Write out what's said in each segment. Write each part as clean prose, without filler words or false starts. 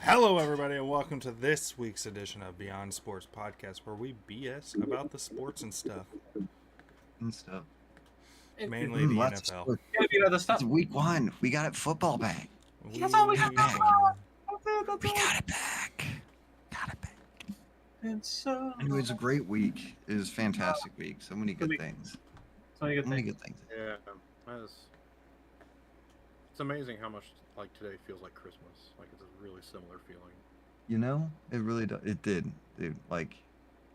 Hello, everybody, and welcome to this week's edition of Beyond Sports Podcast, where we BS about the sports and stuff, and stuff. mainly the Lots of NFL. sports. The It's stuff. week one. We got it football back. That's all we got back. That's We all. got it back. Got it back. And so, Anyway, it's a great week. It was a fantastic week. So many good things. so many good So many things. good things. Yeah, it's amazing how much like today feels like Christmas. Like it's a really similar feeling. You know, it really does. It did. Dude, like,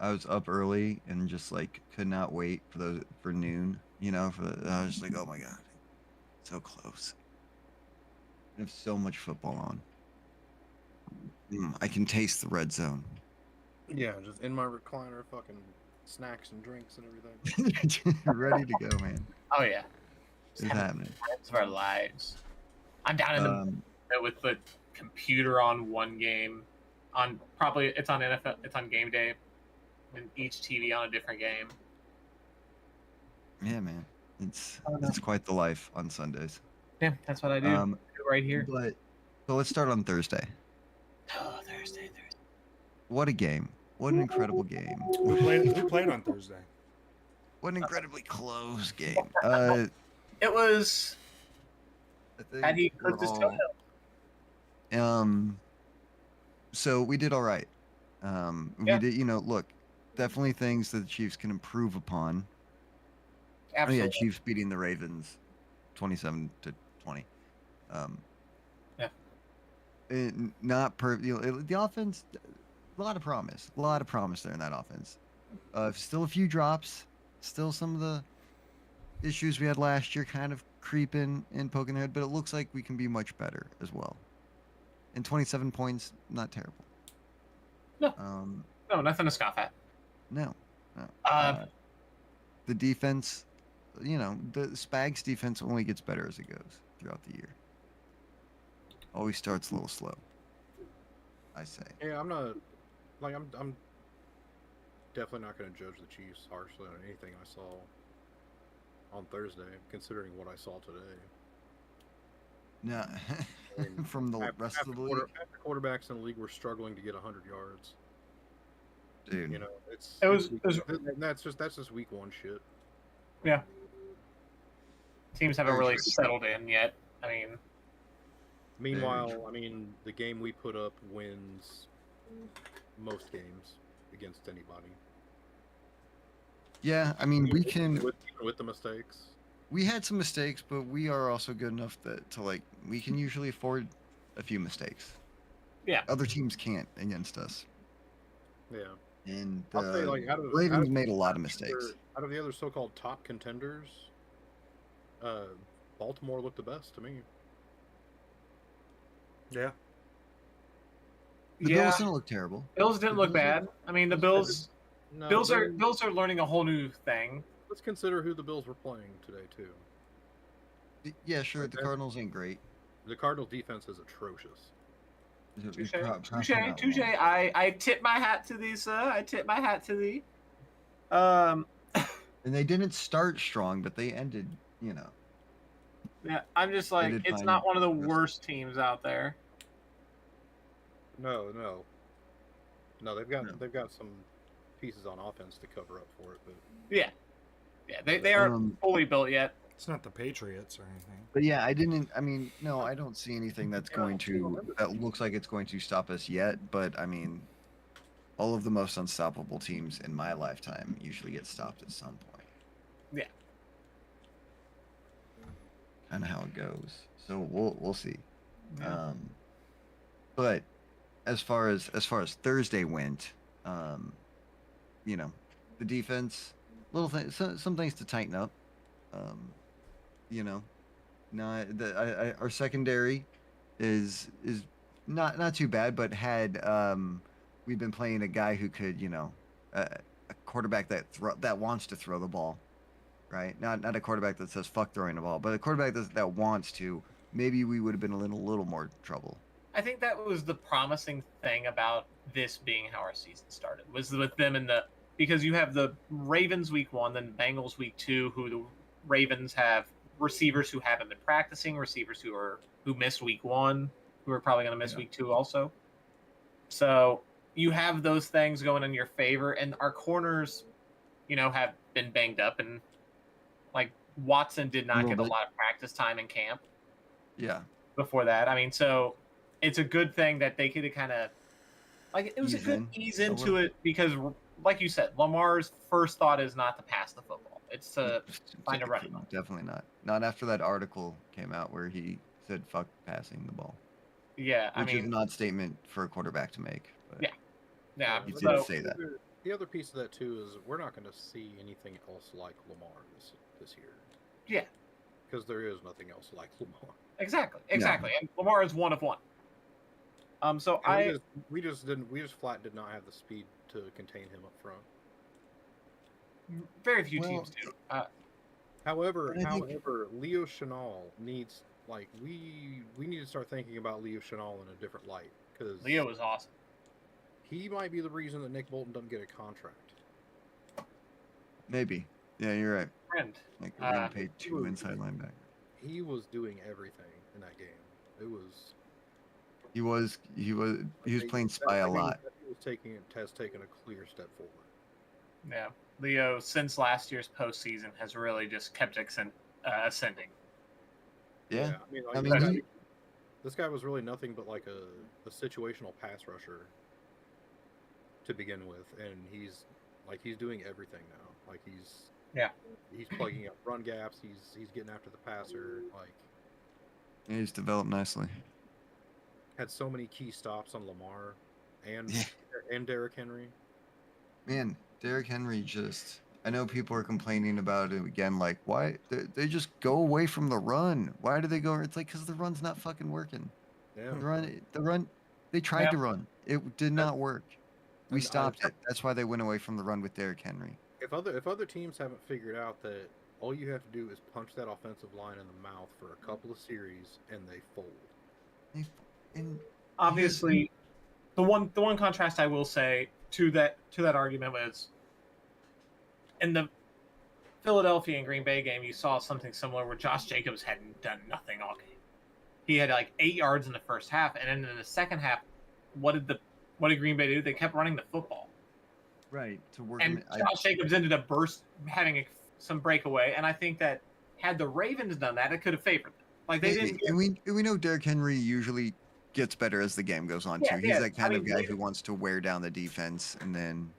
I was up early and just like could not wait for noon. You know, I was just like, oh my god, so close. I have so much football on. I can taste the red zone. Yeah, just in my recliner, fucking snacks and drinks and everything. Ready to go, man. Oh yeah, It's happening. times of our lives. I'm down in the with the computer on one game. It's on NFL. It's on game day, and each TV on a different game. Yeah, man. It's quite the life on Sundays. Yeah, that's what I do right here. But so let's start on Thursday. Oh, Thursday. What a game! What an incredible game! We played on Thursday. What an incredibly close game. It was. I think Had he we're cooked his all- toenail? So we did all right. Yeah. We did. Look, definitely things that the Chiefs can improve upon. Absolutely. Oh yeah, Chiefs beating the Ravens, 27-20. Yeah. Not per. The offense, a lot of promise there in that offense. Still a few drops. Still some of the issues we had last year kind of creeping and poking their head, but it looks like we can be much better as well. And 27 points, not terrible. No. No, nothing to scoff at. No. The defense, the Spags defense only gets better as it goes throughout the year. Always starts a little slow, I say. Yeah, I'm definitely not going to judge the Chiefs harshly on anything I saw on Thursday, considering what I saw today. No, I mean, from the rest of the league, after quarterbacks in the league were struggling to get 100 yards. dude. That's just week one shit. Yeah. Teams haven't Very really true. settled in yet. I mean, Meanwhile, true. I mean, the game we put up wins most games against anybody. Yeah, I mean, we can. with the mistakes. We had some mistakes, but we are also good enough we can usually afford a few mistakes. Yeah. Other teams can't against us. Yeah. And I'll say, like, out of Ravens made a lot of mistakes. Out of the other so-called top contenders, Baltimore looked the best to me. Yeah. The Bills didn't look terrible. Bills didn't look bad. I mean, the Bills No, Bills are learning a whole new thing. Let's consider who the Bills were playing today too. Yeah, sure. The Cardinals ain't great. The Cardinals' defense is atrocious. Touche. I tip my hat to thee, sir. I tip my hat to thee. And they didn't start strong, but they ended, Yeah, I'm just like, did it's fine. not one of the worst teams out there. No, they've got some pieces on offense to cover up for it, but Yeah, they aren't fully built yet. It's not the Patriots or anything. But yeah, I don't see anything that looks like it's going to stop us yet. But I mean, all of the most unstoppable teams in my lifetime usually get stopped at some point. Yeah. Kind of how it goes. So we'll see. Yeah. But as far as Thursday went, the defense, little things, some things to tighten up. Our secondary is not too bad, but had we've been playing a guy who could, a quarterback that wants to throw the ball, right? Not a quarterback that says fuck throwing the ball, but a quarterback that wants to. Maybe we would have been in a little more trouble. I think that was the promising thing about this being how our season started, was with them because you have the Ravens week 1, then Bengals week 2, who the Ravens have receivers who haven't been practicing, receivers who missed week 1, who are probably going to miss week 2 also. So you have those things going in your favor, and our corners, have been banged up, and like Watson did not little get a bit. lot of practice time in camp Yeah. before that. I mean, so it's a good thing that they could kind of it was a Ease good in ease a into little. it because, like you said, Lamar's first thought is not to pass the football; it's to find a running back. Definitely not. Not after that article came out where he said "fuck passing the ball," Yeah, I which is mean, an odd statement for a quarterback to make. But Yeah. yeah. He did So say that. The other piece of that too is we're not going to see anything else like Lamar this year. Yeah. Because there is nothing else like Lamar. exactly, and Lamar is one of one. So And we just flat did not have the speed to contain him up front. very few Well, teams do. However, But I think- Leo Chenal needs we need to start thinking about Leo Chenal in a different light because Leo is awesome. he might be the reason that Nick Bolton doesn't get a contract. Maybe. Yeah, you're right. Friend. Like we're gonna pay he 2 was- inside linebackers. He was doing everything in that game. It was He was playing spy a lot. He was has taken a clear step forward. Yeah, Leo since last year's postseason has really just kept ascending. Yeah. I mean, I mean, this guy was really nothing but like a situational pass rusher to begin with, and he's doing everything now. Like he's plugging up run gaps. He's getting after the passer. Like he's developed nicely. had so many key stops on Lamar and Yeah. and Derrick Henry. Man, Derrick Henry just. I know people are complaining about it again. Like, why they just go away from the run? Why do they go? It's like because the run's not fucking working. Yeah, The run. They tried Yeah. to run. It did not work. We And I- stopped it. That's why they went away from the run with Derrick Henry. if other teams haven't figured out that all you have to do is punch that offensive line in the mouth for a couple of series and they fold. And Obviously, the one contrast I will say to that argument was in the Philadelphia and Green Bay game, you saw something similar where Josh Jacobs hadn't done nothing all game. He had like 8 yards in the first half, and then in the second half, what did Green Bay do? They kept running the football, right to work. and Josh Jacobs ended up having some breakaway. And I think that had the Ravens done that, it could have favored them. Like they didn't. And we know Derrick Henry usually gets better as the game goes on Yeah, too. He's yeah, that kind I of mean, guy who wants to wear down the defense and then.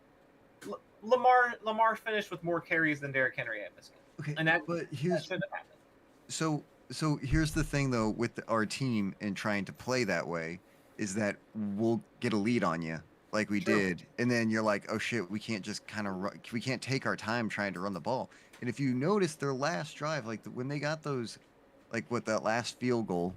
Lamar finished with more carries than Derrick Henry had this game, Okay, and that but shouldn't have happened. So here's the thing though with our team and trying to play that way is that we'll get a lead on you like we True. did, and then you're like, oh shit, we can't just kind of we can't take our time trying to run the ball. And if you notice their last drive, like when they got those, like with that last field goal,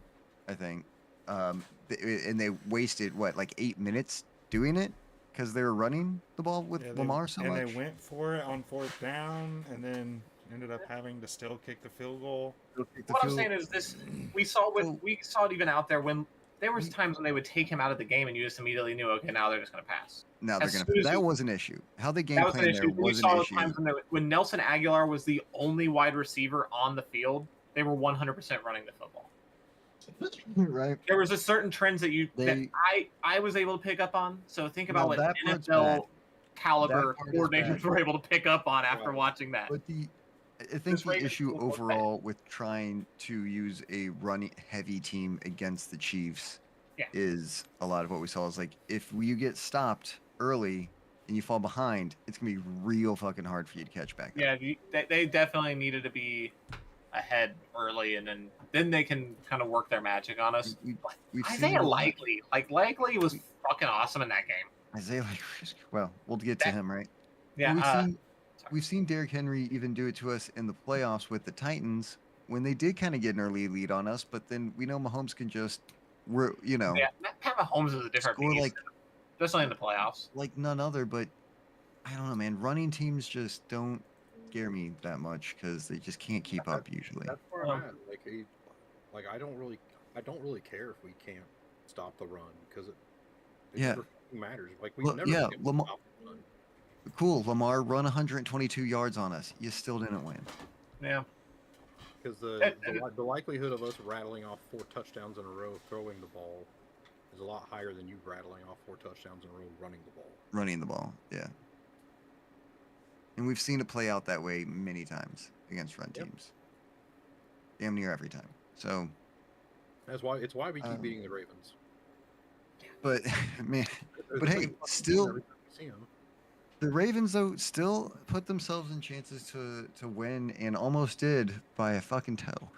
I think, and they wasted what like 8 minutes doing it because they were running the ball with Lamar so much. And they went for it on 4th down, and then ended up having to still kick the field goal. What I'm saying is this: we saw it even out there when there was times when they would take him out of the game, and you just immediately knew, okay, now they're just going to pass. Now they're as gonna. soon as That you- was an issue. How the game That was an plan there issue. You was saw an the issue. times when Nelson Aguilar was the only wide receiver on the field, they were 100% running the football. Right. There was a certain trends that They- I was able to pick up on. So think about Well, what that part's NFL bad. caliber That part is coordinators bad. were able to pick up on after Right. watching that. But I think This the Ravens issue team was bad. overall with trying to use a running heavy team against the Chiefs Yeah. is a lot of what we saw is like if you get stopped early and you fall behind, it's gonna be real fucking hard for you to catch back up. Yeah, they definitely needed to be ahead early, and then they can kind of work their magic on us. We've seen Isaiah a lot. Likely was fucking awesome in that game. Isaiah well, we'll get to That- him, right? Yeah, But we've seen Derrick Henry even do it to us in the playoffs with the Titans when they did kind of get an early lead on us, but then we know Mahomes can just yeah. Pat Mahomes is a different score beast, like especially in the playoffs. like none other, but I don't know, man. Running teams just don't scare me that much because they just can't keep up usually. That's where I'm at. Like I don't really care if we can't stop the run because it Yeah. never fucking matters. Like we Well, never yeah, been able to Lamar- stop the run. Cool, Lamar run 122 yards on us. You still didn't win. Yeah, Because the likelihood of us rattling off 4 touchdowns in a row throwing the ball is a lot higher than you rattling off 4 touchdowns in a row running the ball. Running the ball, yeah. And we've seen it play out that way many times against run Yep. teams. Damn near every time. So, That's why we keep beating the Ravens. but man, There's but a hey, big fucking still, every time we see 'em. the Ravens though still put themselves in chances to win and almost did by a fucking toe.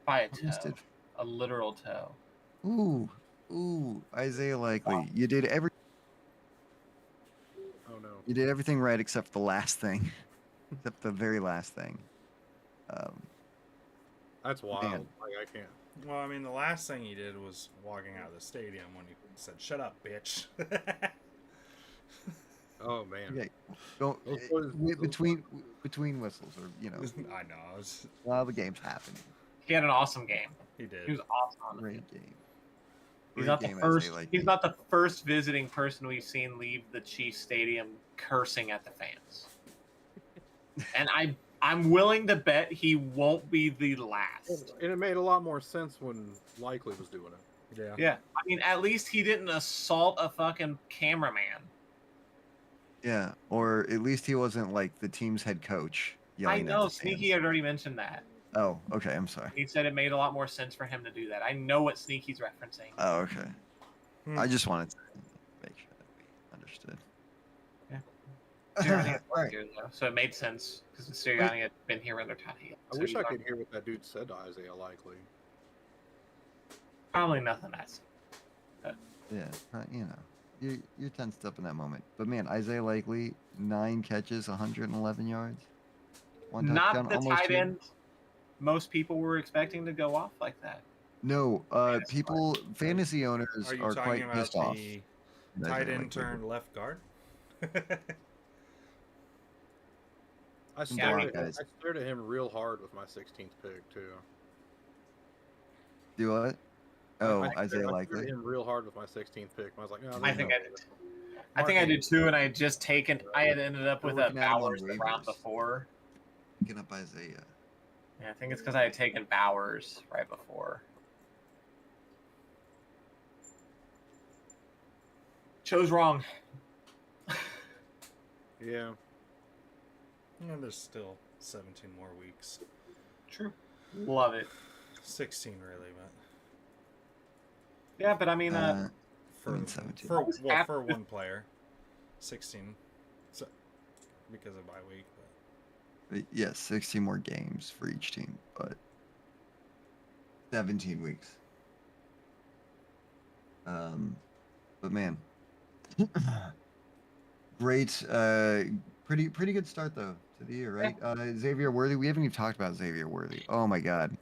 By a Almost toe, did. a literal toe. Ooh, Isaiah Likely, you did Oh no. you did everything right except the last thing, except the very last thing. That's wild. Man. Like I can't. Well, I mean, the last thing he did was walking out of the stadium when he said, "Shut up, bitch." Oh man. Okay, go Those boys- between whistles, or I know. while the game's happening. He had an awesome game. He did. He was awesome on the Great field. game. He's Great not the game, first. Isaiah Likely. He's not the first visiting person we've seen leave the Chiefs stadium cursing at the fans. And I'm willing to bet he won't be the last. And it made a lot more sense when Likely was doing it. Yeah. Yeah, I mean, at least he didn't assault a fucking cameraman. Yeah, or at least he wasn't like the team's head coach I yelling know at the Sneaky fans. had already mentioned that. Oh, okay. I'm sorry. He said it made a lot more sense for him to do that. I know what Sneaky's referencing. Oh, okay. Hmm. I just wanted to make sure that we understood. Sirianni had All right. here, though, so it made sense because Sirianni had been here under Tati. I wish I could hear what that dude said to Isaiah Likely. Probably nothing that's. Yeah, you're tensed up in that moment. But man, Isaiah Likely, 9 catches, 111 yards, 1 touchdown, Not the almost tight 2. end most people were expecting to go off like that. No, Fantasy people, fantasy owners Are you are talking quite about pissed off. the at tight Isaiah end Likely. turned left guard? I Some stared, black at, guys. I stared at him real hard with my 16th pick too. Do what? Oh, I stared Isaiah at Likely. him real hard with my 16th pick. I was like, no, I think I did. I think I did too, and I had just taken. I had ended up We're with a looking at him on Bowers the round waivers. before. Picking up Isaiah. Yeah, I think it's because I had taken Bowers right before. Chose wrong. Yeah. Yeah, there's still 17 more weeks. True. Love it. 16 really, but Yeah, but I mean, for 17. for one player, 16. So because of bye week, but Yes, 16 more games for each team, but 17 weeks. But man, great, pretty good start though to the year, right? Xavier Worthy. We haven't even talked about Xavier Worthy. Oh my God,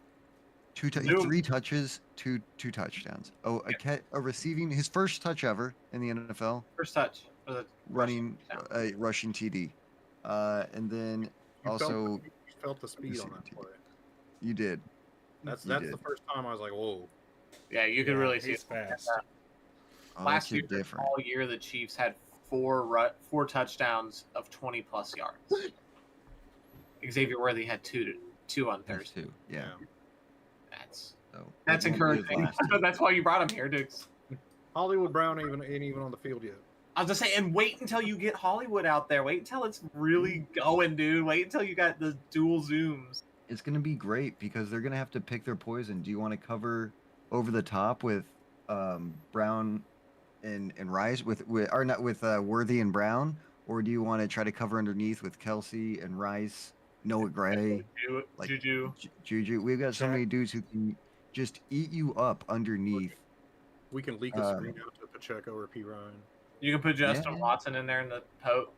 Zoom. 3 touches, two touchdowns. Oh, a receiving his first touch ever in the NFL, first touch for the running touchdown. a rushing TD, and then You also felt the speed on that receiving play. you did. That's You the did. first time I was like, whoa. Yeah, you could really see he's it. fast. Oh, Last that year, kid different. all year, the Chiefs had four touchdowns of 20+ yards. Xavier Worthy had two on There's Thursday. 2. Yeah. That's So, that's it won't be his encouraging. last two. That's why you brought him here, Dukes. Hollywood Brown ain't even on the field yet. I was just saying, and wait until you get Hollywood out there. Wait until it's really going, dude. Wait until you got the dual zooms. It's gonna be great because they're gonna have to pick their poison. Do you want to cover over the top with Brown and Rice or not with Worthy and Brown, or do you want to try to cover underneath with Kelsey and Rice, Noah Gray, like Juju. Juju? We've got so Check. many dudes who can just eat you up underneath. We can leak a screen out to Pacheco or P. Ryan. You can put Justin Yeah. Watson in there in the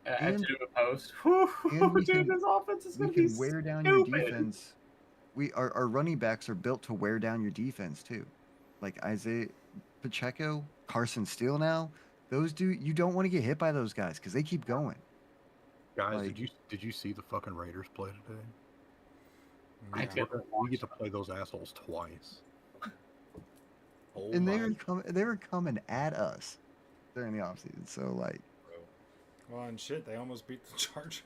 And- to do a post. Whew, and we dude, can- this offense is We gonna be can wear down your stupid. defense. Our running backs are built to wear down your defense too. Like Isaiah Pacheco, Carson Steele now. Those you don't want to get hit by those guys because they keep going. Guys, Like- did you see the fucking Raiders play today? I Yeah. did. We get to play those assholes twice. Oh And my they were coming at us during the offseason. So like bro. Well, and shit, they almost beat the Chargers.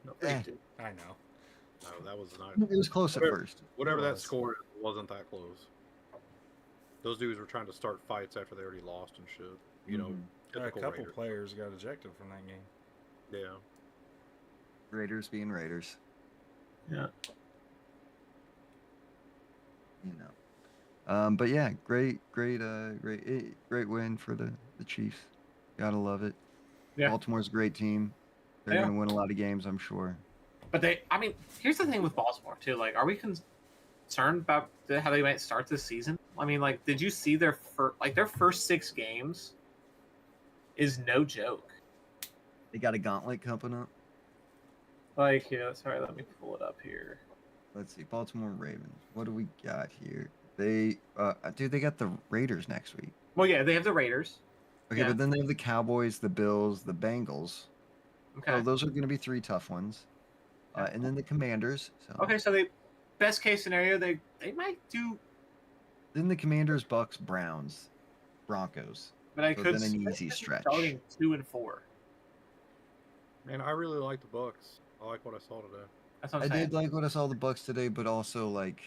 No, they Eh. did. I know. No, that was not. it was close at Whatever. first. Whatever that was. score is, it wasn't that close. those dudes were trying to start fights after they already lost and shit. You know, Mhm. A typical couple Raiders. players got ejected from that game. Yeah. Raiders being Raiders. Yeah. You know. But yeah, great win for the Chiefs. Gotta love it. Yeah. Baltimore's a great team. They're Yeah. gonna win a lot of games, I'm sure. But I mean, here's the thing with Baltimore too. Like, are we concerned about how they might start this season? I mean, like, did you see their first 6 games is no joke. They got a gauntlet coming up. Like, yeah, sorry, let me pull it up here. Let's see, Baltimore Ravens. What do we got here? They they got the Raiders next week. Well, yeah, they have the Raiders. Okay, Yeah. but then they have the Cowboys, the Bills, the Bengals. Okay. So those are going to be 3 tough ones. And then the Commanders. So. Okay, so they best case scenario they might do, Then the Commanders, Bucks, Browns, Broncos. but I So could then an see easy them stretch. starting 2 and 4. Man, I really like the Bucks. I like what I saw today. That's what I I'm saying. did like what I saw the Bucks today, but also like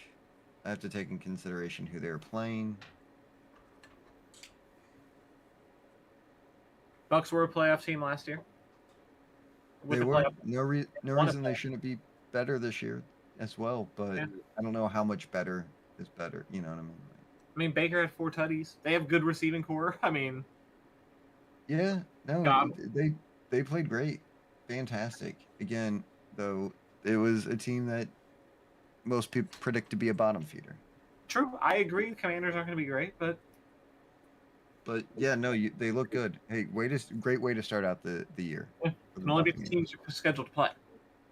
I have to take in consideration who they were playing. Bucks were a playoff team last year. With They the were playoff, no Won a reason they shouldn't be better this year as well, but Yeah. I don't know how much better is better. You know what I mean? I mean, Baker had 4 tutties. They have good receiving core. I mean, Yeah, no, Gob. they played great, fantastic. Again, though, it was a team that most people predict to be a bottom feeder. true. I agree. The Commanders aren't going to be great, but But yeah, no, they look good. Hey, great way to start out the year. Yeah, for the can only be the Buccaneers. teams scheduled to play.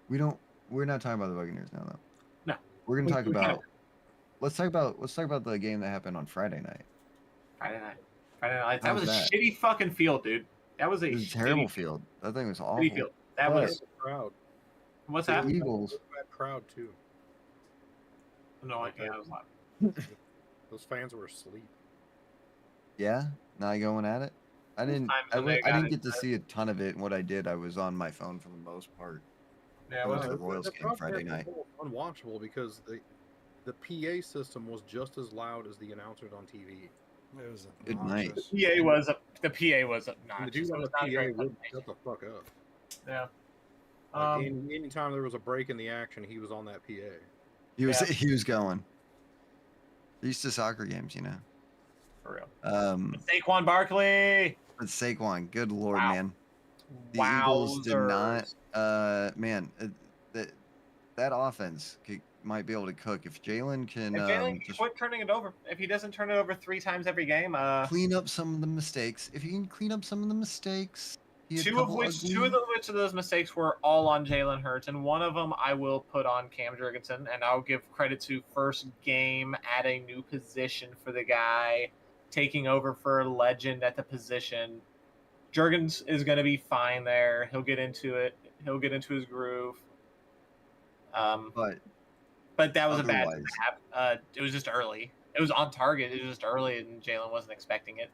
We're not talking about the Buccaneers now, though. No. We're gonna We- talk we can't. about. Let's talk about the game that happened on Friday night. Friday night. That How's was a that? shitty fucking field, dude. That was a It was a shitty terrible field. That thing was awful. shitty field. That But- was Crowd. what's The that? Eagles. Bad crowd too. No, yeah, I was like, Those fans were asleep. Yeah, not going at it. I didn't. times I, when they went- I got didn't get to into it. see a ton of it. And what I did, I was on my phone for the most part. yeah, it Well, was the Royals game Friday night. Unwatchable because the PA system was just as loud as the announcers on TV. It was Good obnoxious. night. the PA was And not. the dude on the PA would shut the fuck up. Yeah. Like, anytime there was a break in the action, he was on that PA. He was Yeah. he was going. Used to soccer games, you know. For real. But Saquon Barkley. Saquon, good lord, Wow. man. The Eagles did not. Wowzers. Man, that offense might be able to cook if Jalen can If Jalen just quit turning it over. If he doesn't turn it over 3 times every game, clean up some of the mistakes. If you can clean up some of the mistakes, he had a two of couple which ugly- of those mistakes were all on Jalen Hurts, and one of them I will put on Cam Jurgensen, and I'll give credit to first game at a new position for the guy, taking over for a legend at the position. Jurgens is going to be fine there. He'll get into it. He'll get into his groove. But But that was a bad otherwise- snap. It was just early. It was on target. It was just early, and Jalen wasn't expecting it.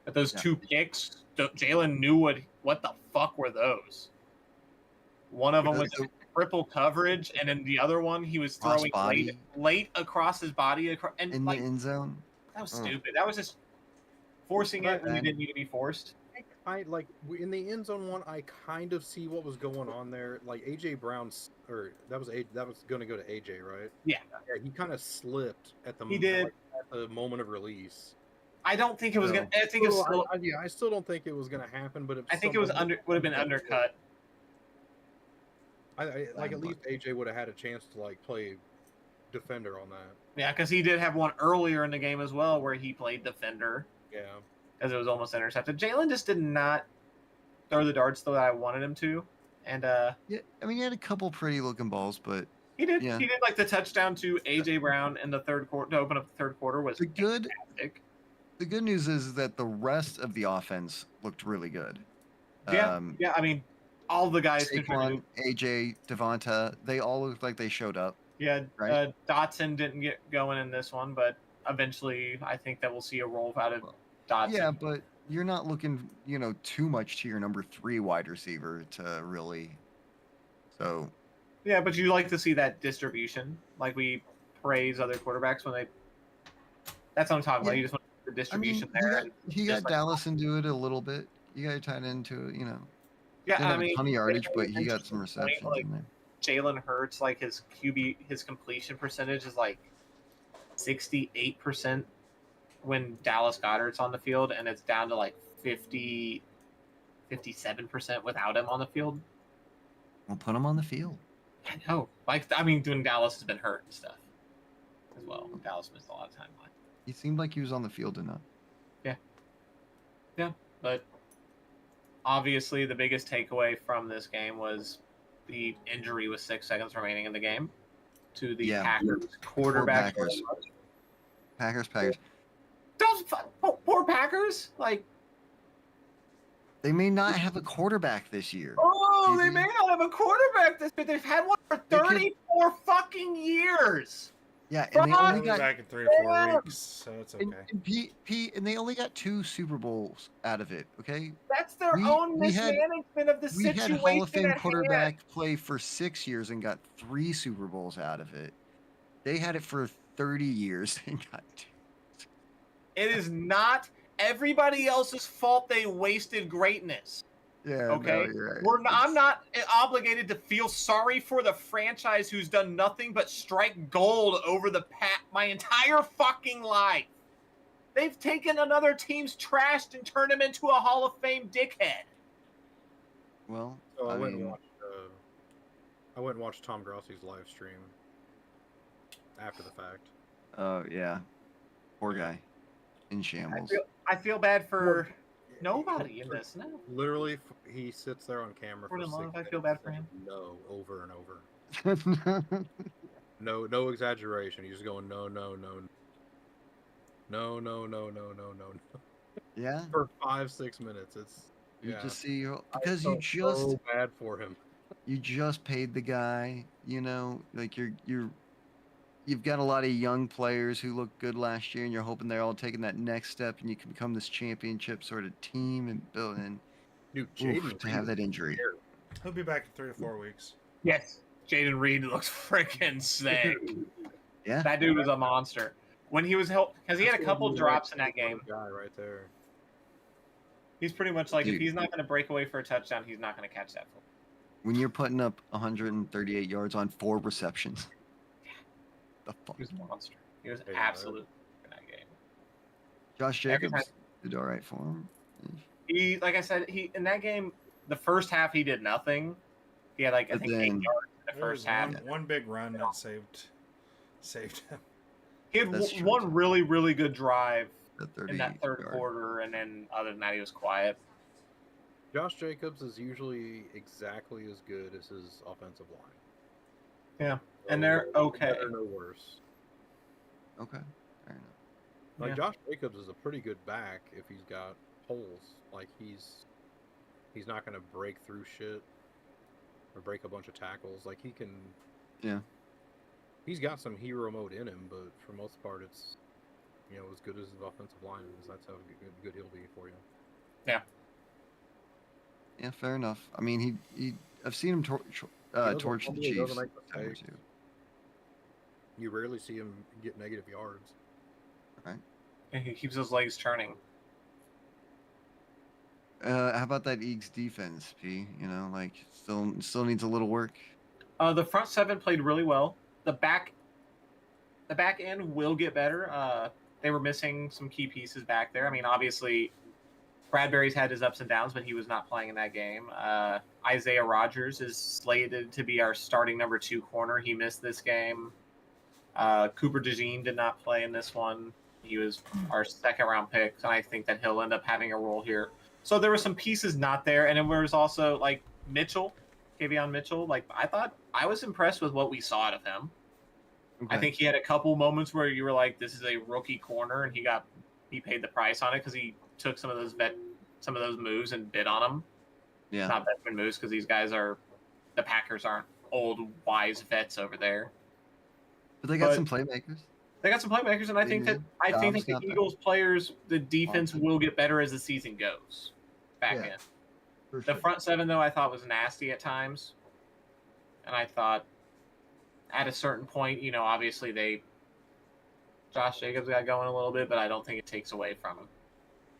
But those Yeah. 2 picks, Jalen knew what the fuck were those. One of them was The- triple coverage, and then the other one he was Cross throwing body. late across his body, and in like the end zone. that was Oh. stupid. That was just forcing it when you And- didn't need to be forced. I like in the end zone one. I kind of see what was going on there. Like AJ Brown's, or that was going to go to AJ, right? Yeah. He kind of slipped at the He did. at the moment of release. I don't think it was So- gonna. I think it was. Well, Still, I still don't think it was going to happen, but I think it was would have been undercut. Like at least AJ would have had a chance to like play defender on that. Yeah, because he did have one earlier in the game as well where he played defender. Yeah. Because it was almost intercepted. Jalen just did not throw the darts the way I wanted him to, and Yeah, I mean, he had a couple pretty looking balls, but he did. Yeah. He did like the touchdown to AJ Brown in the third quarter to open up the third quarter was the good fantastic. the good news is that the rest of the offense looked really good. Yeah, yeah. I mean, all the guys Saquon, contributed. AJ, Devonta, they all looked like they showed up. Yeah, right? Dotson didn't get going in this one, but eventually I think that we'll see a roll out of Dotson. Yeah, but you're not looking, too much to your number 3 wide receiver to really. So Yeah, but you like to see that distribution. Like we praise other quarterbacks when they. That's what I'm talking about. Yeah. You just want distribution he there. got, and he just got Dallas into it a little bit. You got tied into it, yeah, Didn't I have mean, a ton of yardage, but he got to some the point, receptions like in there. Jalen Hurts, like his QB, his completion percentage is like 68% when Dallas Goedert's on the field, and it's down to like 57% without him on the field. We'll put him on the field. I know. Like, I mean, when Dallas has been hurt and stuff as well. Dallas missed a lot of time. He seemed like he was on the field enough. Yeah, but obviously the biggest takeaway from this game was the injury with 6 seconds remaining in the game to the Packers quarterback. Packers. Those poor Packers, like. They may not have a quarterback this year. Oh, they may not have a quarterback this year. They've had one for 34 fucking years. Yeah, and they only We'll be got back in 3 to 4 weeks, so it's okay. and they only got 2 Super Bowls out of it. Okay, That's their own mismanagement of the we situation. had Hall of Fame at quarterback hand. play for 6 years and got 3 Super Bowls out of it. They had it for 30 years and got 2. It is not everybody else's fault they wasted greatness. Yeah. Okay. No, you're right. I'm not obligated to feel sorry for the franchise who's done nothing but strike gold over my entire fucking life. They've taken another team's trash and turned him into a Hall of Fame dickhead. Well, So I went and watched Tom Grossi's live stream after the fact. Oh yeah, poor guy, in shambles. I feel bad for nobody in this now. Literally, he sits there on camera for 6 I feel bad for him. No, over and over. No exaggeration. He's just going no. Yeah. For 5-6 minutes. You just see because you just so bad for him. You just paid the guy. Like you've got a lot of young players who looked good last year, and you're hoping they're all taking that next step, and you can become this championship sort of team and build. And Dude, to have that injury. He'll be back in 3 to 4 weeks. Yes. Jaden Reed looks freaking sick. Yeah. That dude was a monster. When he was helped, because he had a couple drops in that game. Guy right there. He's pretty much like, Dude. if he's not going to break away for a touchdown, he's not going to catch that football. When you're putting up 138 yards on 4 receptions. The fuck? He was a monster. He was Yeah. absolute in that game. Josh Every Jacobs did all right for him. He, like I said, in that game, the first half he did nothing. He had like I But think then- 8 yards in the There first was half. one big run that saved him. He had That's true, one too. really, really good drive The 30 in that third yard. quarter, and then other than that, he was quiet. Josh Jacobs is usually exactly as good as his offensive line. Yeah, So, and they're no okay. better, no worse. Okay, fair enough. Like Yeah. Josh Jacobs is a pretty good back if he's got holes. Like he's not gonna break through shit or break a bunch of tackles. Like he can. Yeah. He's got some hero mode in him, but for most part, it's as good as his offensive line is. That's how good he'll be for you. Yeah, fair enough. I mean, I've seen him torch the fumble, he Chiefs. doesn't make time or mistakes. two. You rarely see him get negative yards. And he keeps his legs turning. How about that Eagles defense, P? Still needs a little work. The front seven played really well. The back end will get better. They were missing some key pieces back there. I mean, obviously, Bradbury's had his ups and downs, but he was not playing in that game. Isaiah Rodgers is slated to be our starting number 2 corner. He missed this game. Cooper DeJean did not play in this one. He was our second-round pick, and I think that he'll end up having a role here. So there were some pieces not there, and then there was also like Mitchell, Kavion Mitchell. Like I was impressed with what we saw out of him. Okay. I think he had a couple moments where you were like, "This is a rookie corner," and he paid the price on it because he took some of those moves and bid on them. Yeah. Not veteran moves because the Packers aren't old wise vets over there. But they got but- some playmakers. They got some playmakers, and I They think do. that Dobbs the got that. Eagles players, the defense will get better as the season goes. Back Yeah. in. For The sure. front seven, though, I thought was nasty at times. And I thought at a certain point, obviously they Josh Jacobs got going a little bit, but I don't think it takes away from him.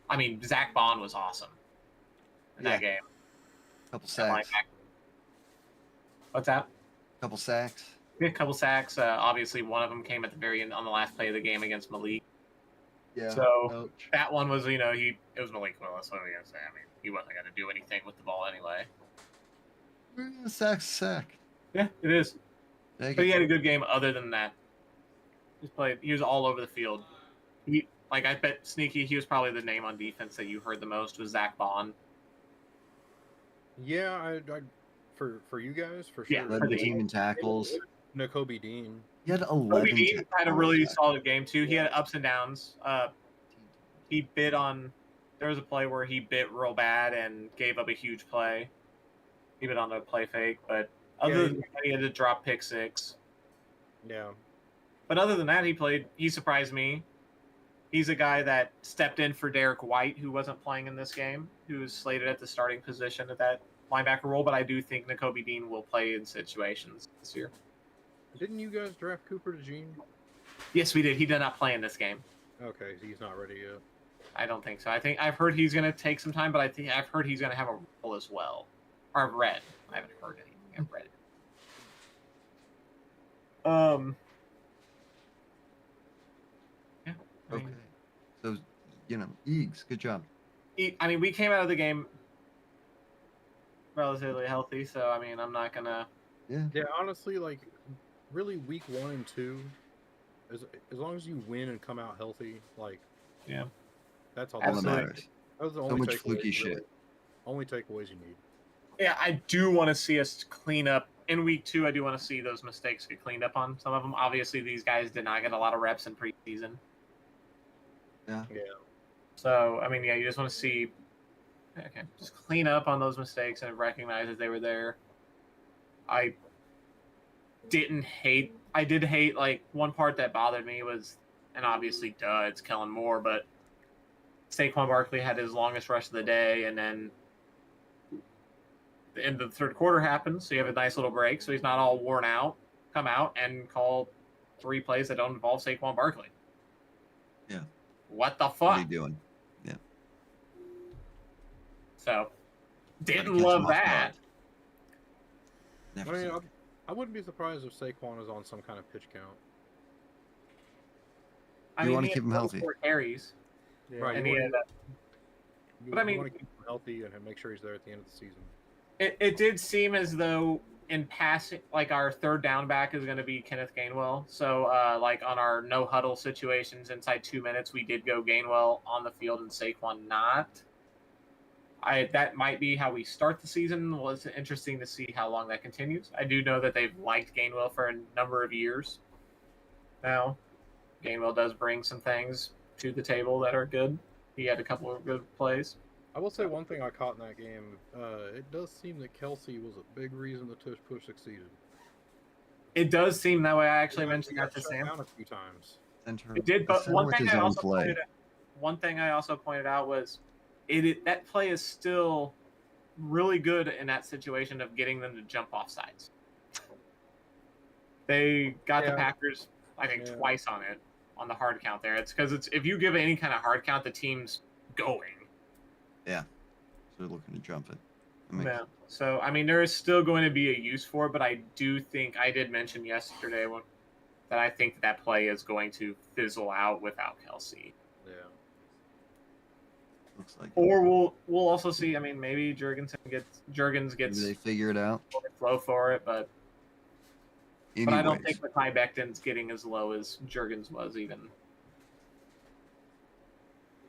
I mean, Zach Bond was awesome in that game. Couple sacks. What's that? Couple sacks. Yeah, a couple sacks. Obviously, one of them came at the very end on the last play of the game against Malik. Yeah. So that one was, it was Malik Willis. What are we gonna say? I mean, he wasn't gonna do anything with the ball anyway. Sack. Yeah, it is. But he had a good game. Other than that, he was all over the field. I bet Sneaky, he was probably the name on defense that you heard the most was Zach Bond. Yeah, I for you guys for sure. Yeah, led the team in tackles. Nakobe Dean. He had 11. Kobe Dean had a really solid game too. He had ups and downs. He bit on. There was a play where he bit real bad and gave up a huge play. He bit on the play fake, but other than that, he had to drop pick 6. Yeah. But other than that, he surprised me. He's a guy that stepped in for Derek White, who wasn't playing in this game, who was slated at the starting position at that linebacker role. But I do think Nakobe Dean will play in situations this year. Didn't you guys draft Cooper DeJean? Yes, we did. He did not play in this game. Okay, he's not ready yet. I don't think so. I've heard he's going to take some time, but I've heard he's going to have a role as well. Or I've read. I haven't heard anything. I've read it. Yeah. Okay. So, Eags, good job. I mean, we came out of the game relatively healthy, so I mean, I'm not gonna. Yeah, honestly, really, week 1 and 2, as long as you win and come out healthy, yeah, that's all that matters. That was the So only much fluky shit. Only takeaways you need. Yeah, I do want to see us clean up in week 2. I do want to see those mistakes get cleaned up on some of them. Obviously, these guys did not get a lot of reps in preseason. Yeah. So, I mean, yeah, you just want to see, just clean up on those mistakes and recognize that they were there. I did hate, one part that bothered me was, and obviously, it's Kellen Moore, but Saquon Barkley had his longest rush of the day, and then the end of the third quarter happens, so you have a nice little break, so he's not all worn out. Come out and call 3 plays that don't involve Saquon Barkley. Yeah. What the fuck? What are you doing? Yeah. So, didn't love that. I mean, I wouldn't be surprised if Saquon is on some kind of pitch count. You want to keep him healthy. 4 carries. Yeah. Right. And you want to keep him healthy and make sure he's there at the end of the season. It did seem as though in passing, our third down back is going to be Kenneth Gainwell. So, on our no huddle situations inside 2 minutes, we did go Gainwell on the field and Saquon not. That might be how we start the season. Well, it's interesting to see how long that continues. I do know that they've liked Gainwell for a number of years now. Gainwell does bring some things to the table that are good. He had a couple of good plays. I will say one thing I caught in that game. It does seem that Kelsey was a big reason the tush push succeeded. It does seem that way. I actually mentioned that to Sam down a few times. It did, but one thing I also pointed out was that play is still really good in that situation of getting them to jump off sides. They got the Packers, I think, twice on it on the hard count there. It's because if you give any kind of hard count, the team's going. Yeah. So they're looking to jump it. So, I mean, there is still going to be a use for it, but I do think I did mention yesterday that I think that play is going to fizzle out without Kelsey. Yeah. Looks like. Or we'll also see. I mean, maybe Jurgens gets. Maybe they figure it out. Flow for it, but Anyways. I don't think Mekhi Becton's getting as low as Jurgens was even.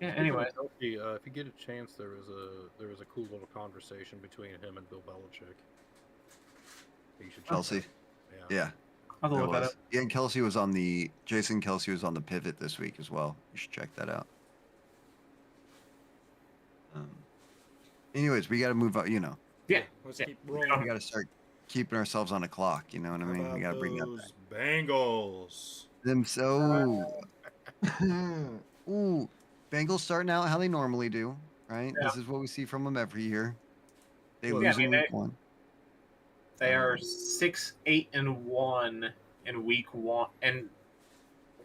Yeah. Anyway, if you get a chance, there was a cool little conversation between him and Bill Belichick. You should check Chelsea. Yeah. I'll look that up. Yeah, and Jason Kelsey was on the pivot this week as well. You should check that out. Anyways, we got to move on. Yeah. Let's keep rolling. We got to start keeping ourselves on a clock. You know what I mean? We got to bring that back. Bengals. Ooh, Bengals starting out how they normally do, right? Yeah. This is what we see from them every year. They Yeah, lose I mean, in week 1. They are 6-8-1 in week 1, and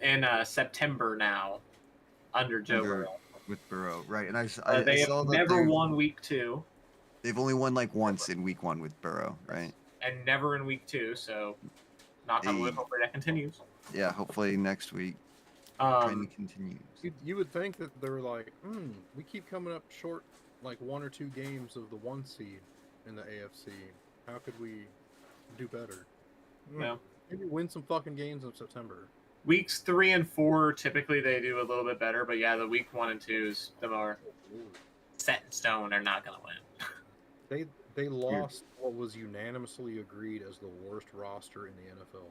in September now under Joe Under- Burrow. with Burrow, right? And I They saw have that never won week 2 they've only won like once in week 1 with Burrow, right? and never in week 2. So, knock on wood, Hey. hopefully that continues. Yeah, hopefully next week trend continues. You would think that they're like, we keep coming up short, like 1 or 2 games of the 1 seed in the AFC. How could we do better? Yeah. Maybe win some fucking games in September. Weeks 3 and 4 typically they do a little bit better, but yeah, the week 1 and 2 is the more set in stone. They're not gonna win. They lost what was unanimously agreed as the worst roster in the NFL.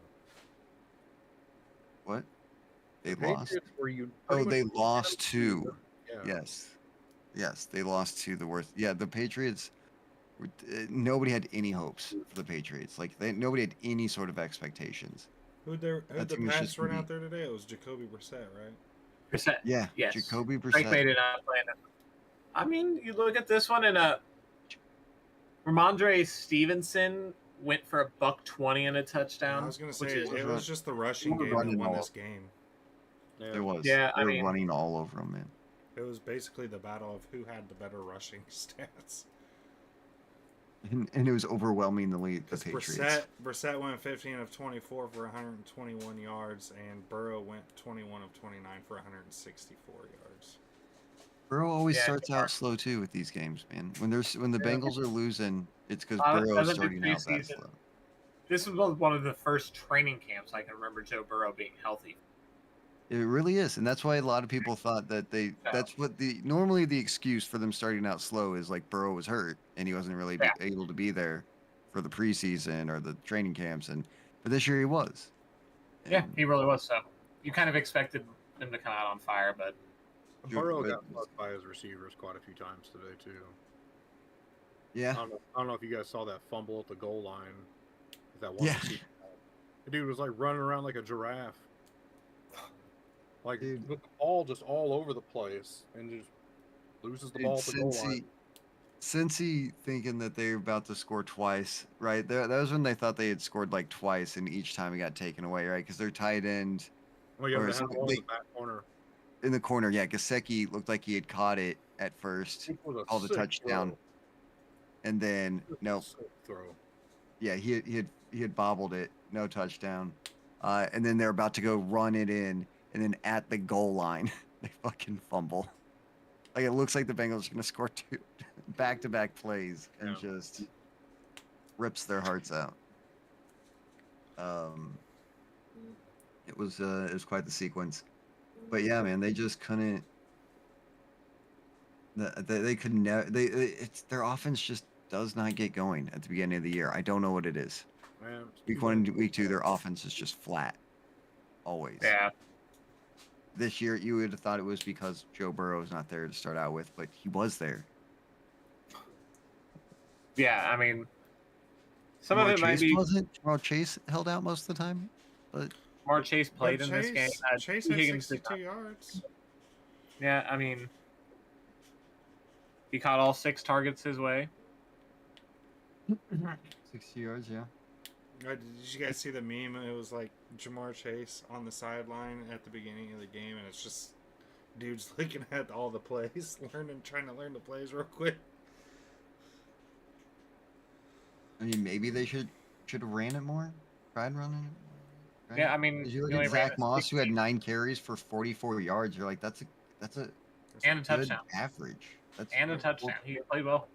What? They The lost? Patriots were Oh, pretty they much lost to. unanimously- Yes, they lost to the worst. Yeah, the Patriots. Nobody had any hopes for the Patriots. Like nobody had any sort of expectations. Who'd That the team was pass just run beat. out there today? It was Jacoby Brissett, right? Percent. Yeah, Yes. Jacoby Drake Brissett. made it up playing. I mean, you look at this one, and Ramondre Stevenson went for $120 and a touchdown. I was gonna which say is- it was just the rushing We're game that running won all- this game. Yeah. There was. Yeah, I they were mean- running all over them, man. It was basically the battle of who had the better rushing stats. And it was overwhelmingly the 'Cause Patriots. Brissett went 15 of 24 for 121 yards, and Burrow went 21 of 29 for 164 yards. Burrow always Yeah, starts Jamar. out slow too with these games, man. When the Bengals are losing, it's because That Burrow's was a starting out that preseason. slow. This was one of the first training camps I can remember Joe Burrow being healthy. It really is, and that's why a lot of people thought that that's what normally the excuse for them starting out slow is like Burrow was hurt and he wasn't really Yeah. able to be there for the preseason or the training camps, but this year he was. Yeah, And he really was. So you kind of expected him to come out on fire, but Burrow But- got fucked by his receivers quite a few times today too. yeah, I don't know if you guys saw that fumble at the goal line. That one Yeah. receiver. The dude was like running around like a giraffe. Like Dude. with the ball just all over the place and just loses the ball at the goal line. Cincy thinking that they're about to score twice, right? That was when they thought they had scored like twice, and each time it got taken away, right? Because their tight end Oh yeah, or they had something- one in they- the back corner. in the corner, yeah, Gasecki looked like he had caught it at first, It was a called a sick touchdown, throw. and then It was a no, sick throw. yeah, he had bobbled it, no touchdown, and then they're about to go run it in, and then at the goal line, they fucking fumble. Like it looks like the Bengals are gonna score 2 back-to-back plays and Yeah. just rips their hearts out. It was quite the sequence, but yeah, man, they just couldn't. They could never. It's their offense just does not get going at the beginning of the year. I don't know what it is. Man, it's Week too 1 bad. and week 2, their offense is just flat. Always. yeah, This year, you would have thought it was because Joe Burrow is not there to start out with, but he was there. yeah. I mean, some Jamar of it might Chase be wasn't. Jamar Chase held out most of the time, but Mark Chase played But in this game. Chase T. had Higgins did 62 not. yards. Yeah, I mean, he caught all 6 targets his way. 60 yards, yeah. Did you guys see the meme? It was like Jamar Chase on the sideline at the beginning of the game, and it's just dudes looking at all the plays, trying to learn the plays real quick. I mean, maybe they should have ran it more. Tried running it. Right? Yeah, I mean, Did you look he only at ran Zach it Moss, who had 16. 9 carries for 44 yards? You're like, that's a And a good touchdown. average. That's And a well, touchdown. He played well.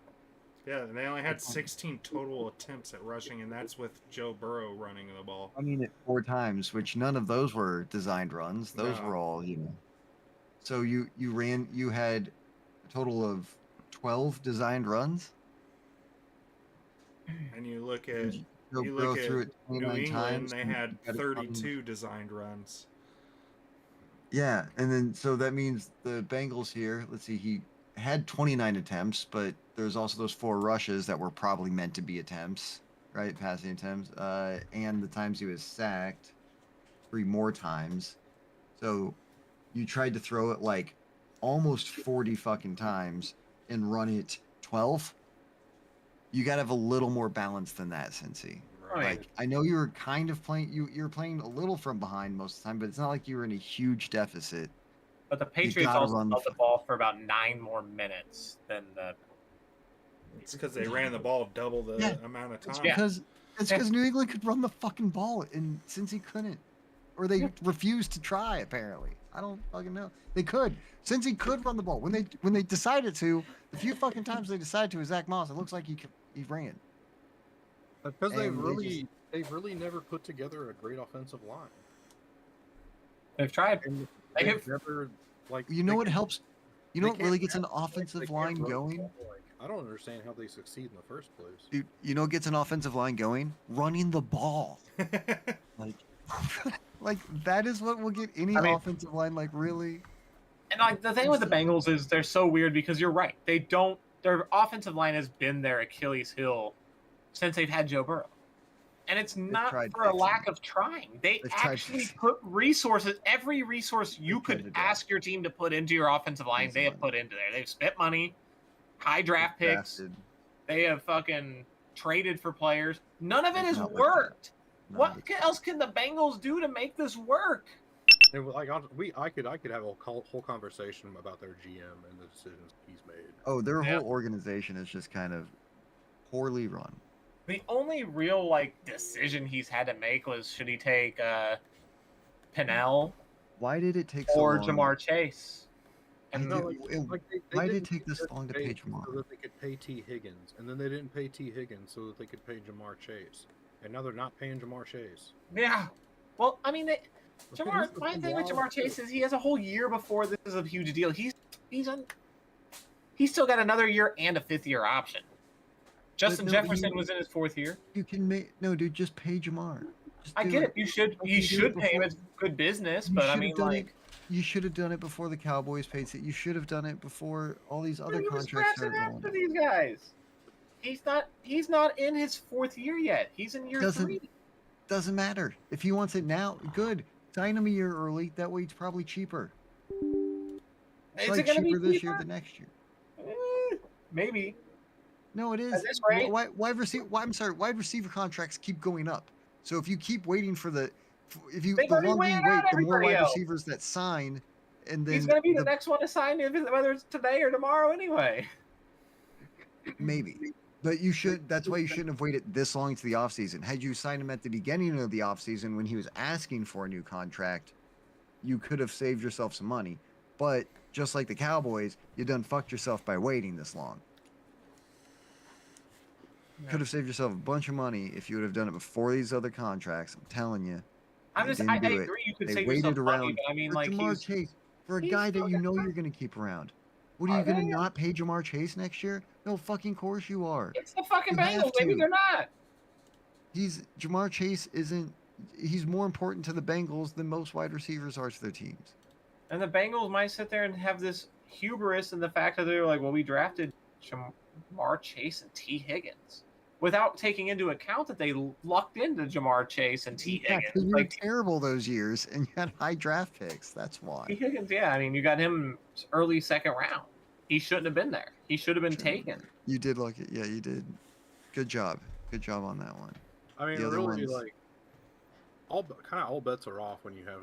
Yeah, and they only had 16 total attempts at rushing, and that's with Joe Burrow running the ball. I mean, it 4 times, which none of those were designed runs. Those No. were all, So you had a total of 12 designed runs. And you look at And Joe you Burrow look threw at it New 29 England, times. they and had got it 32 designed runs. Yeah, and then so that means the Bengals here. Let's see, he had 29 attempts, but there's also those 4 rushes that were probably meant to be attempts, right? Passing attempts, and the times he was sacked 3 more times. So you tried to throw it like almost 40 fucking times and run it 12. You got to have a little more balance than that, Cincy. I mean, Like, I know you were kind of playing. You're playing a little from behind most of the time, but it's not like you were in a huge deficit. but the Patriots gotta also run the held the ball for about 9 more minutes than the. It's because they ran the ball double the Yeah. amount of It's time. because New England could run the fucking ball, and since he couldn't, or they refused to try. Apparently, I don't fucking know. They could, since he could run the ball when they decided to. The few fucking times they decided to with Zach Moss, it looks like he ran. Because And they've really never put together a great offensive line. They've tried. And They they've have- never like. You know they what can't- helps? You they know what can't really gets an run- like, offensive they can't line run the going? ball, like, I don't understand how they succeed in the first place. Dude, you know what gets an offensive line going? Running the ball. Like, like that is what will get any I mean- offensive line like really. And like the thing with the Bengals is they're so weird because you're right. They don't. Their offensive line has been their Achilles heel since they've had Joe Burrow, and it's not tried for a fixing lack it. of trying. They They've tried actually fixing put resources, every resource you They've tried could to do it. ask your team to put into your offensive line, Offensive they have line. put into there. They've spent money, high draft picks. Drafted. They have fucking traded for players. None of it It's has not working. worked. No, What it's- else can the Bengals do to make this work? And like I could have a whole conversation about their GM and the decisions he's made. Oh, their Yeah. whole organization is just kind of poorly run. The only real like decision he's had to make was should he take Pinnell Why did it take so or long? Jamar Chase? And And no, why did it take this long to pay Jamar? Jamar? So that they could pay T. Higgins, and then they didn't pay T. Higgins so that they could pay Jamar Chase, and now they're not paying Jamar Chase. yeah, well, I mean, Jamar. Here's the My thing with wild Jamar Chase is he has a whole year before this is a huge deal. He's still got another year and a 5th-year option. Justin no, Jefferson was in his 4th year. You can make no, dude. Just pay Jamar. Just I do get it. You should You do should it pay him. before- It's good business, You but I should've mean, done like, it. You should have done it before the Cowboys paid. You should have done it before all these other he was contracts drafted started after rolling. these guys. He's not in his 4th year yet. He's in year Doesn't- 3. Doesn't matter. If he wants it now, good. Sign him a year early. That way, it's probably cheaper. It's Is like it going to cheaper be this cheaper? year than next year. Maybe. No, it is. At this rate? Wide receiver contracts keep going up. So if you keep waiting for the They've the already longer you waited wait, out the more everybody wide else. receivers that sign, and then He's going to be the the- next one to sign, whether it's today or tomorrow anyway. maybe. But you should. That's why you shouldn't have waited this long to the offseason. Had you signed him at the beginning of the offseason when he was asking for a new contract, you could have saved yourself some money. But just like the Cowboys, you done fucked yourself by waiting this long. Yeah. Could have saved yourself a bunch of money if you would have done it before these other contracts. I'm telling you. I They didn't do it. agree you could They save waited yourself money, around but I mean, for like, Jamar Chase, for a he's guy still that you got know time. you're going to keep around. What are Are you going they? to not pay Jamar Chase next year? No fucking course you are. it's the fucking You have Bengals. Maybe to. they're not. Jamar Chase isn't. He's more important to the Bengals than most wide receivers are to their teams. And the Bengals might sit there and have this hubris in the fact that they're like, well, we drafted Jamar Chase and T. Higgins without taking into account that they lucked into Jamar Chase and T. Yeah, 'cause Higgins. you were Like, terrible those years, and you had high draft picks. That's T. why. Higgins, yeah, I mean, you got him early 2nd round. He shouldn't have been there. He should have been Shouldn't have taken. You did like it. Yeah, you did. Good job. Good job on that one. I mean, The other really, ones- like all bets are off when you have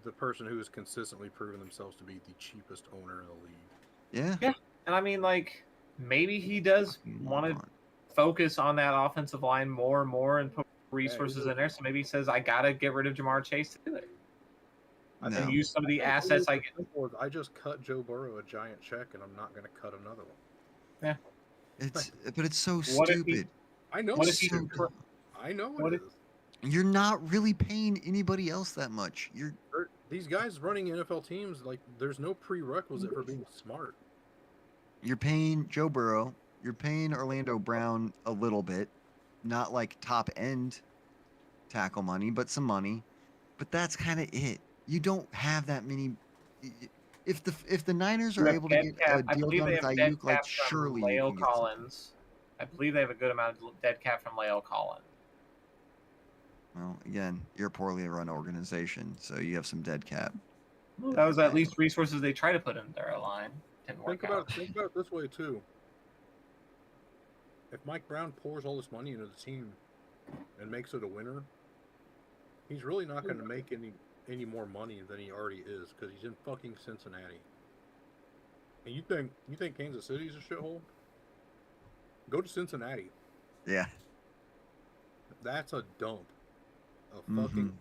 the person who has consistently proven themselves to be the cheapest owner in the league. Yeah. And I mean, like, maybe he does Fucking want to moron. focus on that offensive line more and more and put resources Yeah, in there. So maybe he says, I got to get rid of Jamar Chase to do it. I No. And use some of the I think assets I really get. simple is I just cut Joe Burrow a giant check, and I'm not going to cut another one. But it's so What if he- stupid. I know. What it's if he- So stupid. dumb. I know what it if- is. You're not really paying anybody else that much. These guys running NFL teams, like, there's no prerequisite for being smart. You're paying Joe Burrow. You're paying Orlando Brown a little bit, not like top end tackle money, but some money. But that's kind of it. You don't have that many. If the Niners are You have able to dead get cap. a I deal believe done they with have dead Ayuk, like cap from surely you Leo can get some. Collins. I believe they have a good amount of dead cap from Leo Collins. Well, again, you're a poorly run organization, so you have some dead cap. That was at least resources they try to put in their line. Didn't work Think out. about it this way too. if Mike Brown pours all this money into the team and makes it a winner, he's really not going to make any more money than he already is because he's in fucking Cincinnati. And you think Kansas City's a shithole? Go to Cincinnati. Yeah. That's a dump. A fucking.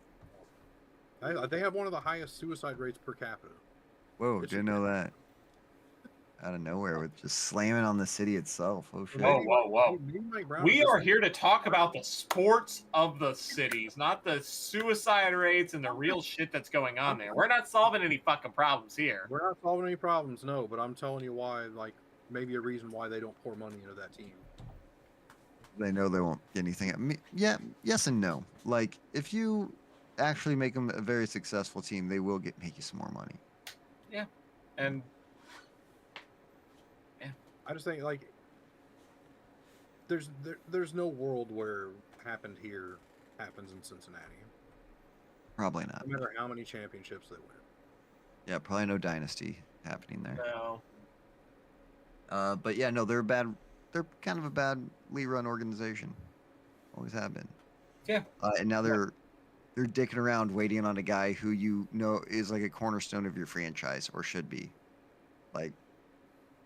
They have one of the highest suicide rates per capita. Whoa, It's didn't know that. Out of nowhere with just slamming on the city itself. Oh shit. Whoa. Maybe Mike Brown We is are just- here to talk about the sports of the cities, not the suicide rates and the real shit that's going on there. We're not solving any fucking problems here. We're not solving any problems, no. But I'm telling you why. Like maybe a reason why they don't pour money into that team. They know they won't get anything. Yeah, yes and no. Like if you actually make them a very successful team, they will make you some more money. Yeah, and I just think like there's no world where happened here happens in Cincinnati. Probably not. No matter how many championships they win. Yeah, probably no dynasty happening there. no. But yeah, no, they're kind of a badly run organization. Always have been. Yeah. And now they're dicking around waiting on a guy who you know is like a cornerstone of your franchise or should be. Like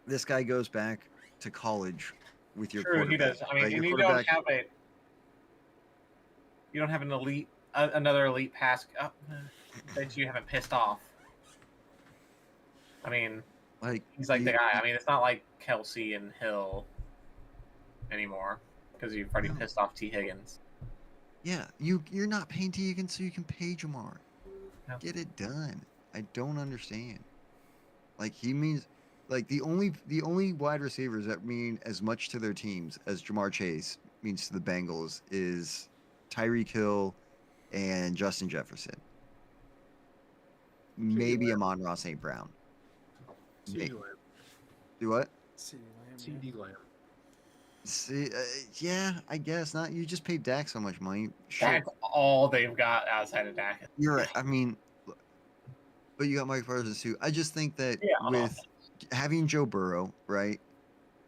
this guy goes back to college with your True, he quarterback. does. I mean, right? Your and you don't have an elite, another elite pass that you haven't pissed off. I mean, like he's like the guy. I mean, it's not like Kelsey and Hill anymore because you've already pissed off T. Higgins. Yeah, you're not paying T. Higgins so you can pay Jamar. No. Get it done. I don't understand. Like he means, like the only wide receivers that mean as much to their teams as Jamar Chase means to the Bengals is Tyreek Hill and Justin Jefferson. Maybe Amon-Ra St. Brown. CD Maybe. Lamb. Do what? CD Lamb. CD Lamb. See, yeah, I guess not. You just paid Dak so much money. Sure. That's all they've got outside of Dak. You're right. I mean, but you got Mike Parsons too. I just think that with having Joe Burrow, right?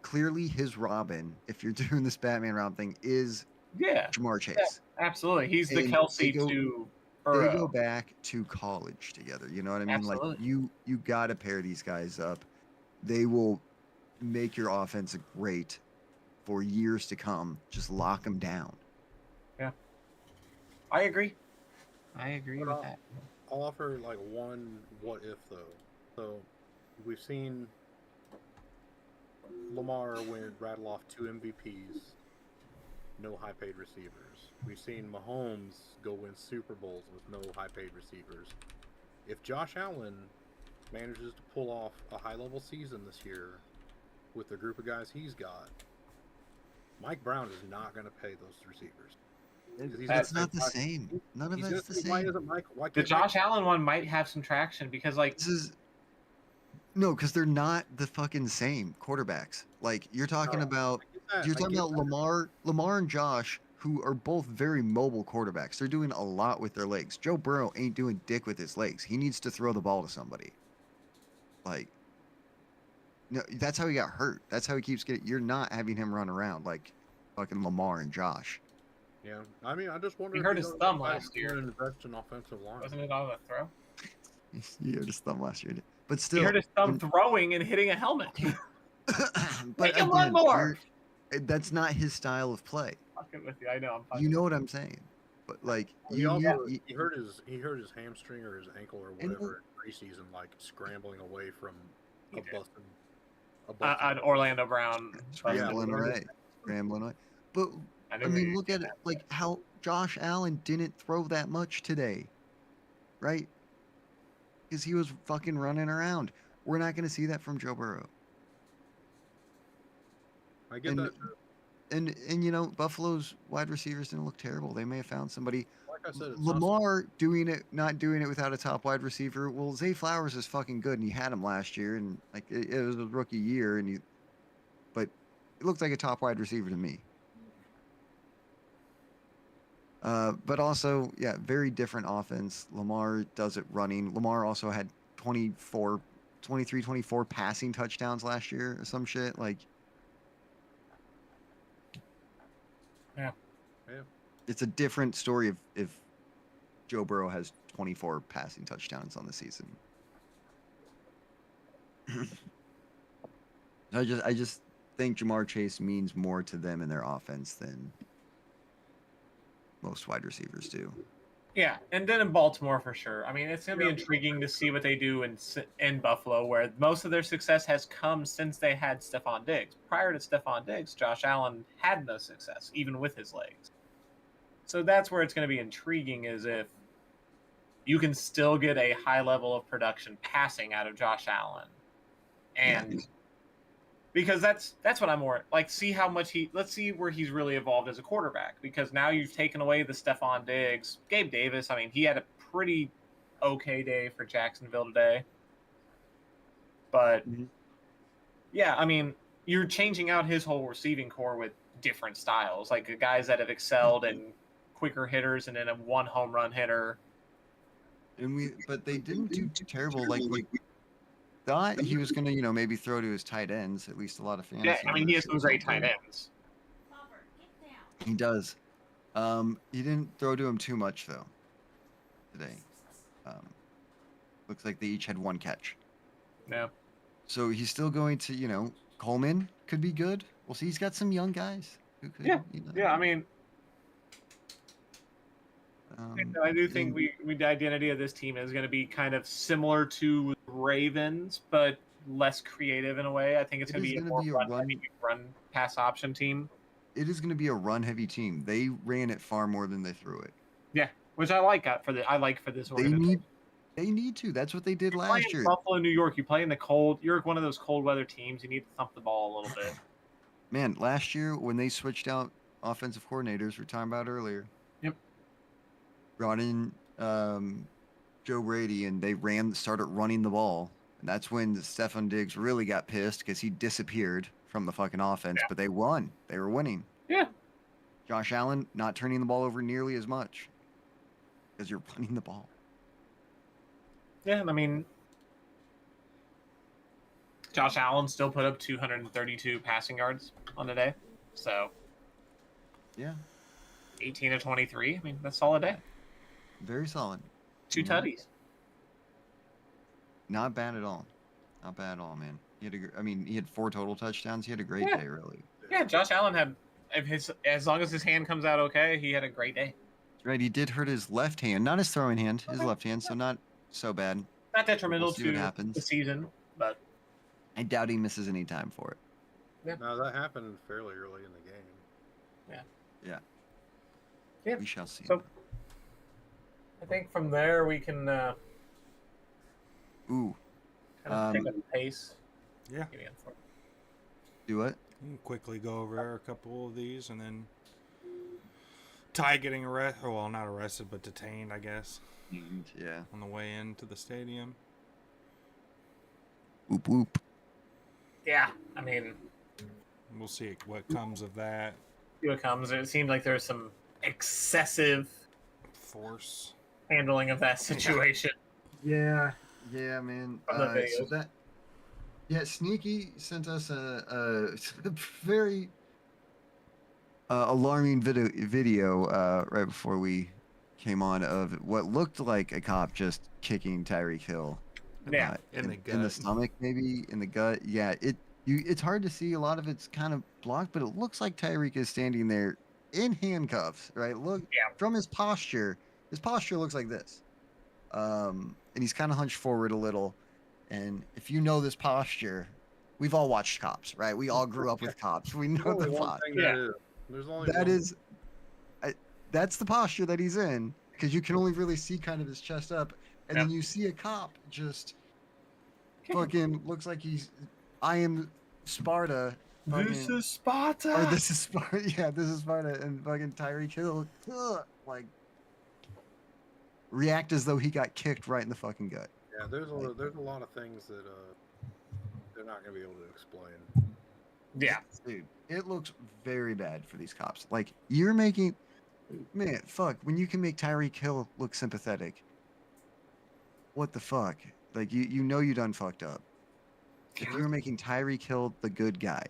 Clearly, his Robin, if you're doing this Batman Robin thing, is Jamar Chase. Yeah, absolutely. He's the And Kelsey they go- to They Burrow. go back to college together. You know what I mean? Absolutely. Like you got to pair these guys up. They will make your offense great for years to come. Just lock them down. I agree. I agree with that. I'll offer like one what if though. So we've seen Lamar rattle off 2 MVPs, no high paid receivers. We've seen Mahomes go win Super Bowls with no high paid receivers. If Josh Allen manages to pull off a high level season this year with the group of guys he's got, Mike Brown is not going to pay those receivers. That's not the same. None of that's the same. Why isn't Mike? Why The can't Josh Allen one might have some traction because, like, This is no, because they're not the fucking same quarterbacks. Like you're talking about, you're talking about Lamar and Josh, who are both very mobile quarterbacks. They're doing a lot with their legs. Joe Burrow ain't doing dick with his legs. He needs to throw the ball to somebody. Like, no, that's how he got hurt. That's how he keeps getting. You're not having him run around like fucking Lamar and Josh. Yeah, I mean, I just wonder. He if hurt you his know, thumb if last year. you invest in offensive line. wasn't it on the throw? You hurt his thumb last year, but still. He hurt his thumb when- throwing and hitting a helmet. but Make him run again, more. that's not his style of play. Fucking with you, I know. I'm fucking You know what I'm saying? But like, He you, also you- he hurt his hamstring or his ankle or And whatever in preseason, like scrambling away from He a did. busted. an Orlando Brown. scrambling away, scrambling away. But I I mean, look at it, like how Josh Allen didn't throw that much today, right? Because he was fucking running around. We're not going to see that from Joe Burrow. I get And- that. Too. And you know, Buffalo's wide receivers didn't look terrible. They may have found somebody. Like I said, it's not Lamar not doing it without a top wide receiver. Well, Zay Flowers is fucking good, and he had him last year, and like it was a rookie year, but it looked like a top wide receiver to me. But also, yeah, very different offense. Lamar does it running. Lamar also had 24 passing touchdowns last year or some shit. Like, Yeah. It's a different story if Joe Burrow has 24 passing touchdowns on the season. I just think Jamar Chase means more to them in their offense than most wide receivers do. Yeah, and then in Baltimore for sure. I mean, it's going to be intriguing to see what they do in Buffalo, where most of their success has come since they had Stephon Diggs. Prior to Stephon Diggs, Josh Allen had no success, even with his legs. So that's where it's going to be intriguing, is if you can still get a high level of production passing out of Josh Allen, and because that's what I'm more like. See how much let's see where he's really evolved as a quarterback. Because now you've taken away the Stephon Diggs, Gabe Davis. I mean, he had a pretty okay day for Jacksonville today, but yeah, I mean, you're changing out his whole receiving core with different styles, like the guys that have excelled in quicker hitters and then a one home run hitter. But they didn't do terrible. Like we thought he was gonna, maybe throw to his tight ends. At least a lot of fans. Yeah, I mean, he has some great tight ends. He does. He didn't throw to him too much though today. Looks like they each had one catch. Yeah. So he's still going to, Coleman could be good. We'll see. He's got some young guys who could. Yeah. I mean, I do think the identity of this team is going to be kind of similar to Ravens, but less creative in a way. I think it's going to be a more run pass option team. It is going to be a run heavy team. They ran it far more than they threw it. Yeah, which I like for this organization. They need to. That's what they did last year. Buffalo, New York. You play in the cold. You're one of those cold weather teams. You need to thump the ball a little bit. Man, last year when they switched out offensive coordinators, we were talking about earlier. Yep. Brought in Joe Brady, and they started running the ball. And that's when Stephon Diggs really got pissed because he disappeared from the fucking offense. Yeah. But they won. They were winning. Yeah. Josh Allen not turning the ball over nearly as much because you're running the ball. Yeah, I mean, Josh Allen still put up 232 passing yards on the day. So, yeah. 18 to 23. I mean, that's a solid day. Very solid. 2 tutties. Not bad at all. Not bad at all, man. He had 4 total touchdowns. He had a great day, really. Yeah, Josh Allen had as long as his hand comes out okay, he had a great day. Right, he did hurt his left hand, not his throwing hand, his left hand, so not so bad. Not detrimental to the season, but I doubt he misses any time for it. Yeah. No, that happened fairly early in the game. Yeah. We shall see. So, I think from there we can kind of pick up the pace. Yeah. Do what? You can quickly go over a couple of these, and then Ty getting arrested. Well, not arrested, but detained, I guess. Yeah. On the way into the stadium. Whoop whoop. Yeah, I mean, we'll see what comes of that. See what comes. It seemed like there's some excessive force handling of that situation. Yeah, man. Sneaky sent us a very alarming video right before we came on of what looked like a cop just kicking Tyreek Hill. In the gut. In the stomach, maybe in the gut. Yeah, it's hard to see. A lot of it's kind of blocked, but it looks like Tyreek is standing there in handcuffs. Right? Look from his posture. His posture looks like this, and he's kind of hunched forward a little. And if you know this posture, we've all watched Cops, right? We all grew up with Cops. We know the posture. There's only that's the posture that he's in, because you can only really see kind of his chest up, and then you see a cop just fucking looks like I am Sparta. This is Sparta. Or this is Sparta. Yeah, this is Sparta, and fucking Tyreek Hill react as though he got kicked right in the fucking gut. Yeah, there's a lot of things that they're not gonna be able to explain. Yeah, dude, it looks very bad for these cops. Like, you're making, man, fuck, when you can make Tyreek Hill look sympathetic, what the fuck? Like, you know you done fucked up. If you're making Tyreek Hill the good guy,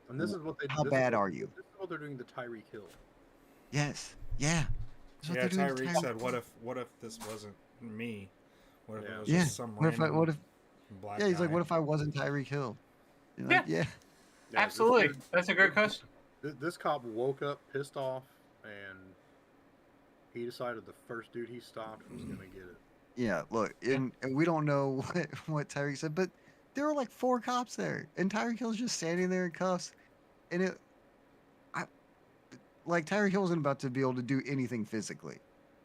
and this is what they. How bad are you? This is what they're doing to Tyreek Hill. Yes. Yeah. That's what Yeah, they're doing to Tyreek Tyreek. said, what if this wasn't me? What if it was Yeah. just some What if I? random What if? black Yeah. He's like, guy? what if I wasn't Tyreek Hill? You're Yeah, like, yeah. Yeah, absolutely. This, dude, That's a great question. this cop woke up pissed off, and he decided the first dude he stopped was gonna get it. Yeah. Look, Yeah. and we don't know what Tyreek said, but there were like 4 cops there, and Tyreek Hill's just standing there in cuffs, and I, like Tyreek Hill wasn't about to be able to do anything physically.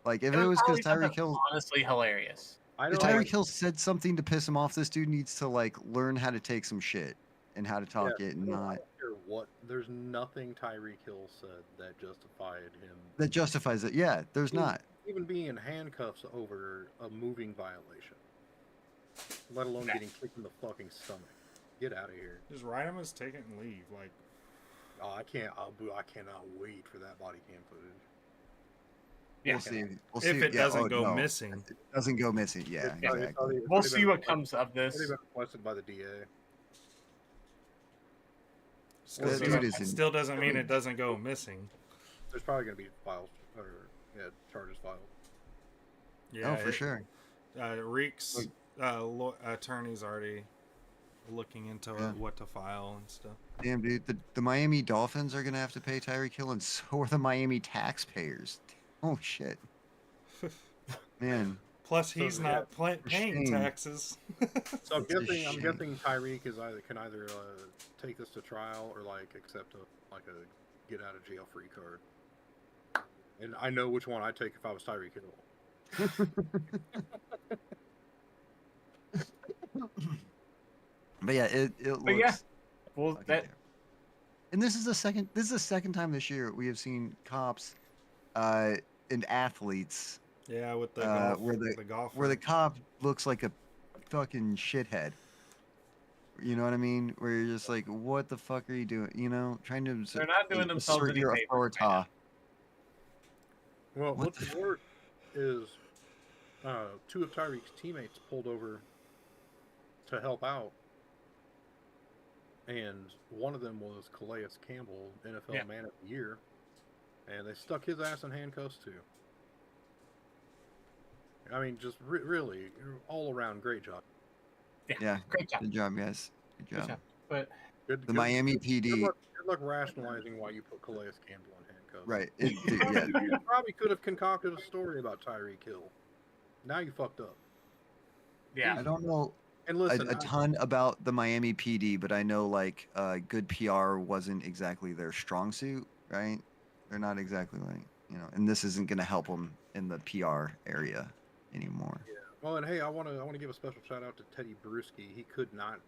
Like if It it was was because probably something Tyreek Hill, honestly hilarious. I if know, Tyreek like, Hill said something to piss him off, this dude needs to like learn how to take some shit and how to talk it and I not don't care what. There's nothing Tyreek Hill said that justified him that justifies it. Yeah, there's even- not. even being in handcuffs over a moving violation, let alone Okay. getting kicked in the fucking stomach. Get out of here. Just write him as take it and leave. Like, Oh, I can't. I cannot wait for that body cam footage. Yeah. We'll see. We'll if see. it Yeah, doesn't oh, go no. missing. It doesn't go missing. Yeah, It's exactly. already- it's We'll already see been what requested- comes of it's already this. been requested by the DA. Still, That doesn't, dude is in- still doesn't mean it doesn't go missing. There's probably going to be files or charges filed. Yeah, Oh, for sure. Reek's attorney's already looking into Yeah. what to file and stuff. Damn, dude. The Miami Dolphins are gonna have to pay Tyreek Hill, and so are the Miami taxpayers. Oh shit, man. Plus, So, he's yeah, not paying shame. taxes. So I'm It's a guessing shame. Tyreek is can either take this to trial or like accept a get out of jail free card. And I know which one I'd take if I was Tyreek Hill. But yeah, it looks. But yeah, well, fucking that terrible. And this is the second time this year we have seen cops, and athletes Yeah, with the Uh, golf, where the golf. where the cop looks like a fucking shithead. You know what I mean? Where you're just like, what the fuck are you doing? You know, trying to they're not doing themselves assert any your favors. authority. right Well, What what's the- worse is 2 of Tyreek's teammates pulled over to help out, and one of them was Calais Campbell, NFL Yeah. Man of the Year, and they stuck his ass in handcuffs too. I mean, just really all around great job. Yeah, Great job. good job, guys. Good Good job. job. But The Miami PD, Good luck rationalizing why you put Calais Campbell in handcuffs. right? Yeah, You probably could have concocted a story about Tyreek Hill. Now you fucked up. yeah, I don't know And listen, a ton about the Miami PD, but I know like good PR wasn't exactly their strong suit, right? They're not exactly like and this isn't going to help them in the PR area anymore. well, and hey, I want to give a special shout out to Teddy Bruschi. He could not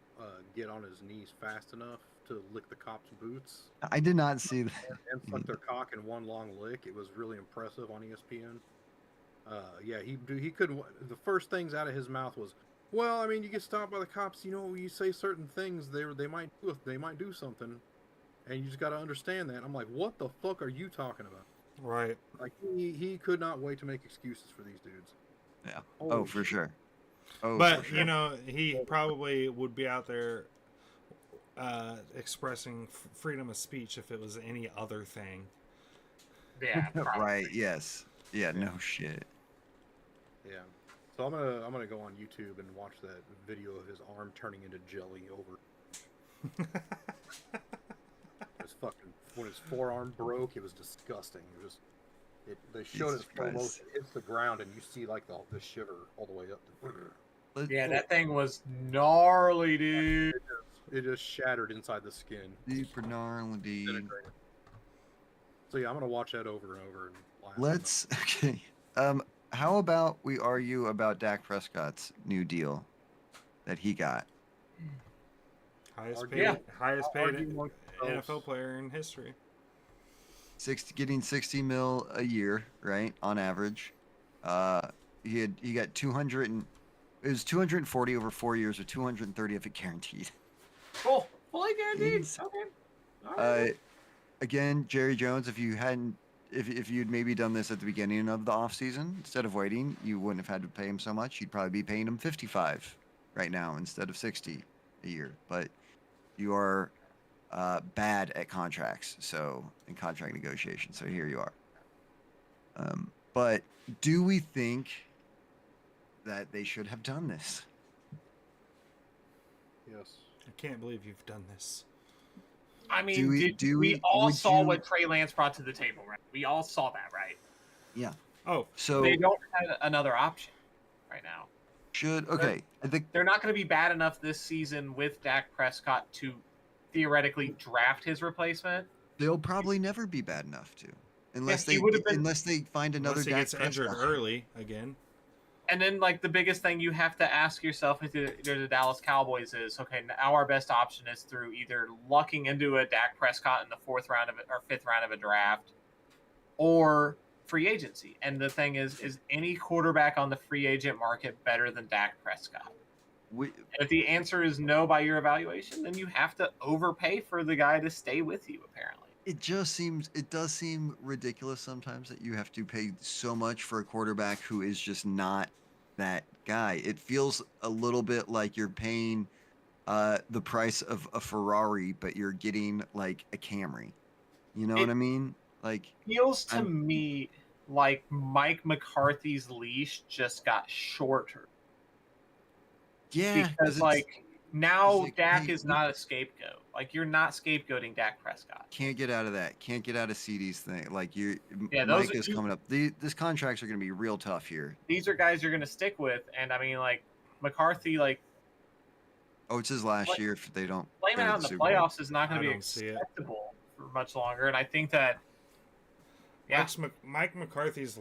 get on his knees fast enough to lick the cops' boots I did not see that. and suck their cock in one long lick. It was really impressive on ESPN. Yeah, he couldn't. The first things out of his mouth was, "Well, I mean, you get stopped by the cops. You say certain things, they might do something, and you just got to understand that." I'm like, "What the fuck are you talking about?" Right. Like he could not wait to make excuses for these dudes. Yeah. Holy Oh, for shit. sure. Oh, But for sure. he probably would be out there expressing freedom of speech if it was any other thing. yeah, probably. Right. Yes. Yeah. No shit. Yeah. So I'm gonna go on YouTube and watch that video of his arm turning into jelly over his fucking when his forearm broke. It was disgusting. They showed Jesus it slow Christ. motion, hits the ground, and you see like the shiver all the way up. Yeah, that thing was gnarly, dude. It just shattered inside the skin. Super gnarly. Disintegrated. So yeah, I'm gonna watch that over and over and laugh. Let's. Okay. How about we argue about Dak Prescott's new deal that he got? Highest Argue- paid, highest paid argue amongst yourselves. NFL player in history. Getting 60 mil a year, right? On average. He got 200 and it was 240 over 4 years or 230 if it guaranteed. Cool. Fully guaranteed. Ins- Okay. All right. Again, Jerry Jones, if you'd maybe done this at the beginning of the offseason, instead of waiting, you wouldn't have had to pay him so much. You'd probably be paying him 55 right now instead of 60 a year. But you are bad at contracts, so in contract negotiations. So here you are. But do we think that they should have done this? Yes. I can't believe you've done this. I mean, we all saw what Trey Lance brought to the table, right? We all saw that, right? Yeah. Oh, So they don't have another option right now. I think They're not going to be bad enough this season with Dak Prescott to theoretically draft his replacement. they'll probably never be bad enough to, unless they find another unless he Dak gets injured Prescott. early again. And then, like, the biggest thing you have to ask yourself with the Dallas Cowboys is, okay, now our best option is through either lucking into a Dak Prescott in the 4th round of it or 5th round of a draft, or free agency. And the thing is any quarterback on the free agent market better than Dak Prescott? If the answer is no by your evaluation, then you have to overpay for the guy to stay with you, apparently. It does seem ridiculous sometimes that you have to pay so much for a quarterback who is just not that guy. It feels a little bit like you're paying the price of a Ferrari, but you're getting like a Camry. You know what I mean? Like, feels to me like Mike McCarthy's leash just got shorter. Yeah, because now Dak is not a scapegoat. Like, you're not scapegoating Dak Prescott. Can't get out of that. Can't get out of CD's thing. Like, those Mike is coming up. These contracts are going to be real tough here. These are guys you're going to stick with, and I mean, like, McCarthy, like, it's his last year if they don't. Playing out in the playoffs is not going to be acceptable for much longer, and I think that. Yeah, Mike McCarthy's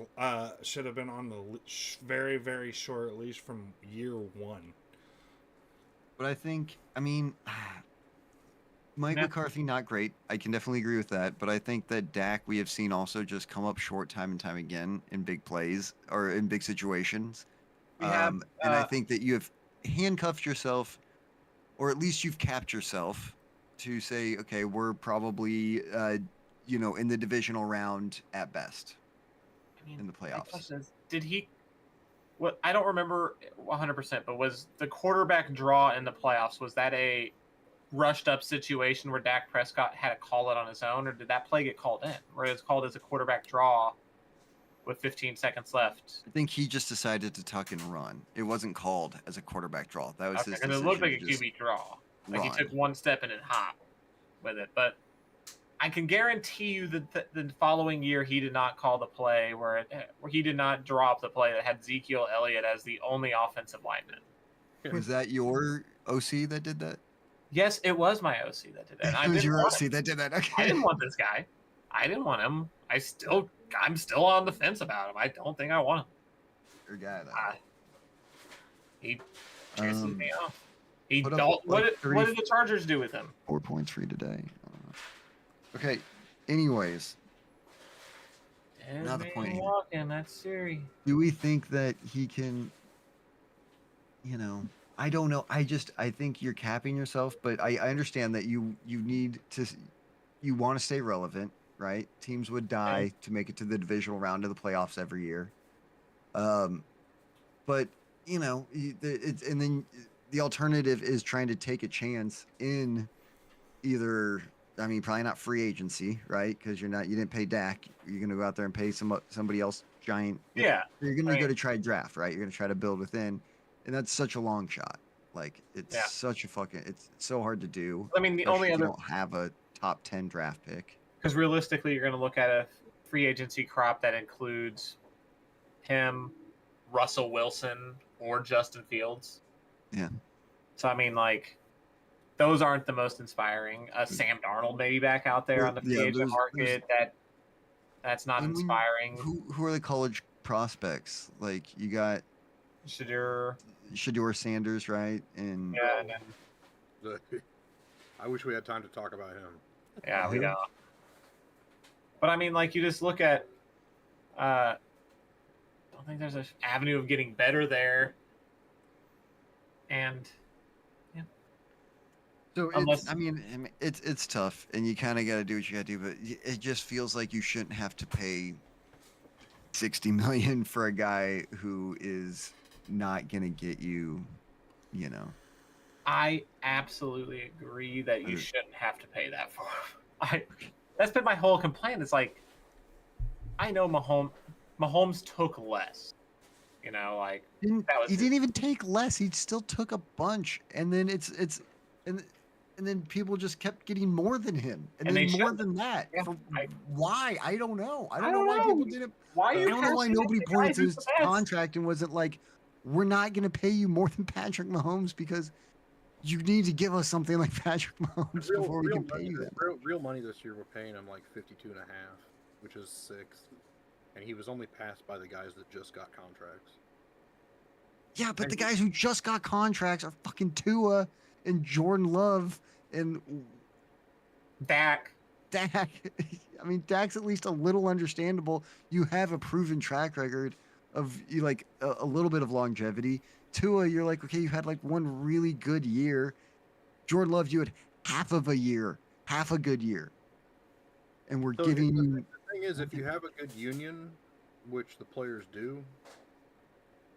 should have been on the very, very short leash from year 1. But I mean, Mike McCarthy, not great. I can definitely agree with that. But I think that Dak, we have seen also just come up short time and time again in big plays or in big situations. And I think that you have handcuffed yourself, or at least you've capped yourself to say, okay, we're probably, in the divisional round at best in the playoffs. Did he? What I don't remember 100%, but was the quarterback draw in the playoffs, was that a rushed up situation where Dak Prescott had to call it on his own, or did that play get called in, where it's called as a quarterback draw with 15 seconds left? I think he just decided to tuck and run. It wasn't called as a quarterback draw. That was his decision. Because it looked like a QB draw. Like he took one step and then hopped with it. But I can guarantee you that the following year he did not call the play where he did not drop the play that had Ezekiel Elliott as the only offensive lineman. Was that your OC that did that? Yes, it was my OC that did that. It was your OC that did that. Okay. I didn't want this guy. I didn't want him. I'm still on the fence about him. I don't think I want him. Your guy. He pisses me off. What did the Chargers do with him? 4 points for you today. Okay. Anyways. Another point here. That's Siri. Do we think that he can? I don't know. I think you're capping yourself, but I understand that you need to. You want to stay relevant, right? Teams would die to make it to the divisional round of the playoffs every year. But and then the alternative is trying to take a chance in either. I mean, probably not free agency, right? Because you didn't pay Dak. You're going to go out there and pay somebody else giant. Yeah. You're going to go to try draft, right? You're going to try to build within. And that's such a long shot. Like, it's it's so hard to do. I mean, the only other. You don't have a top 10 draft pick. Because realistically, you're going to look at a free agency crop that includes him, Russell Wilson, or Justin Fields. Yeah. So, I mean, like, those aren't the most inspiring. Sam Darnold maybe back out there on the free agent market. That's not inspiring. Who are the college prospects? Like, you got Shedeur Sanders, right? And I wish we had time to talk about him. Yeah, we don't. But I mean, like, you just look at. I don't think there's an avenue of getting better there. And. So it's tough, and you kind of got to do what you got to do, but it just feels like you shouldn't have to pay $60 million for a guy who is not gonna get you. I absolutely agree that you shouldn't have to pay that for him. That's been my whole complaint. It's like, I know Mahomes. Mahomes took less. You know, like that was He didn't even take less. He still took a bunch, and then and and then people just kept getting more than him, and And then they more should. than that. Yeah, Why? I don't know. I I don't know don't why know. people didn't. Why are I you don't know why passing nobody the guy pointed to who's his the best? contract and wasn't like, we're not going to pay you more than Patrick Mahomes because you need to give us something like Patrick Mahomes before we can pay you that. Real money this year, we're paying him like 52 and a half, which is sixth, and he was only passed by the guys that just got contracts. Yeah, but the guys who just got contracts are fucking Tua and Jordan Love and Dak. Dak. I mean, Dak's at least a little understandable. You have a proven track record of like a little bit of longevity. Tua, you're like, okay, you had like one really good year. Jordan Love, you had half of a year, half a good year. And we're giving you. The thing is, if you have a good union, which the players do,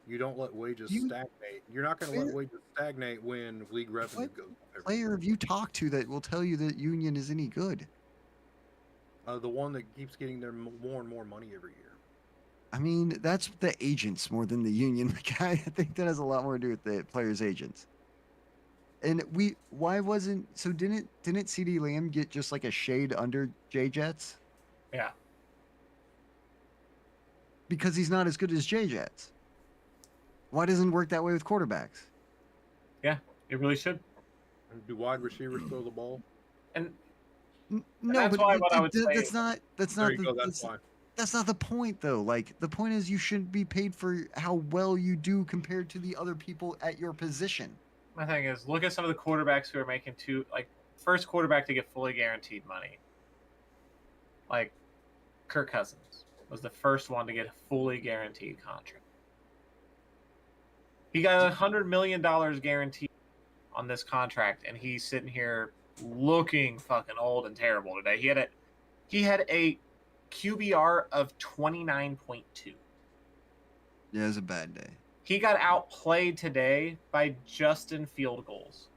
you don't let wages stagnate. You're not going to let wages stagnate when league revenue goes up. Player have you talked to that will tell you that union is any good? The one that keeps getting their more and more money every year. I mean, that's the agents more than the union. Like, I think that has a lot more to do with the players' agents. And why wasn't didn't CeeDee Lamb get just like a shade under Jay Jets? Yeah. Because he's not as good as Jay Jets. Why doesn't it work that way with quarterbacks? Yeah, it really should. Do wide receivers throw the ball? And No, that's but why what I would say. that's not There you go. That's why. That's not the point, though. Like, the point is you shouldn't be paid for how well you do compared to the other people at your position. My thing is, look at some of the quarterbacks who are making first quarterback to get fully guaranteed money. Like, Kirk Cousins was the first one to get a fully guaranteed contract. He got $100 million guaranteed on this contract, and he's sitting here looking fucking old and terrible today. He had a QBR of 29.2. Yeah, it was a bad day. He got outplayed today by Justin field goals.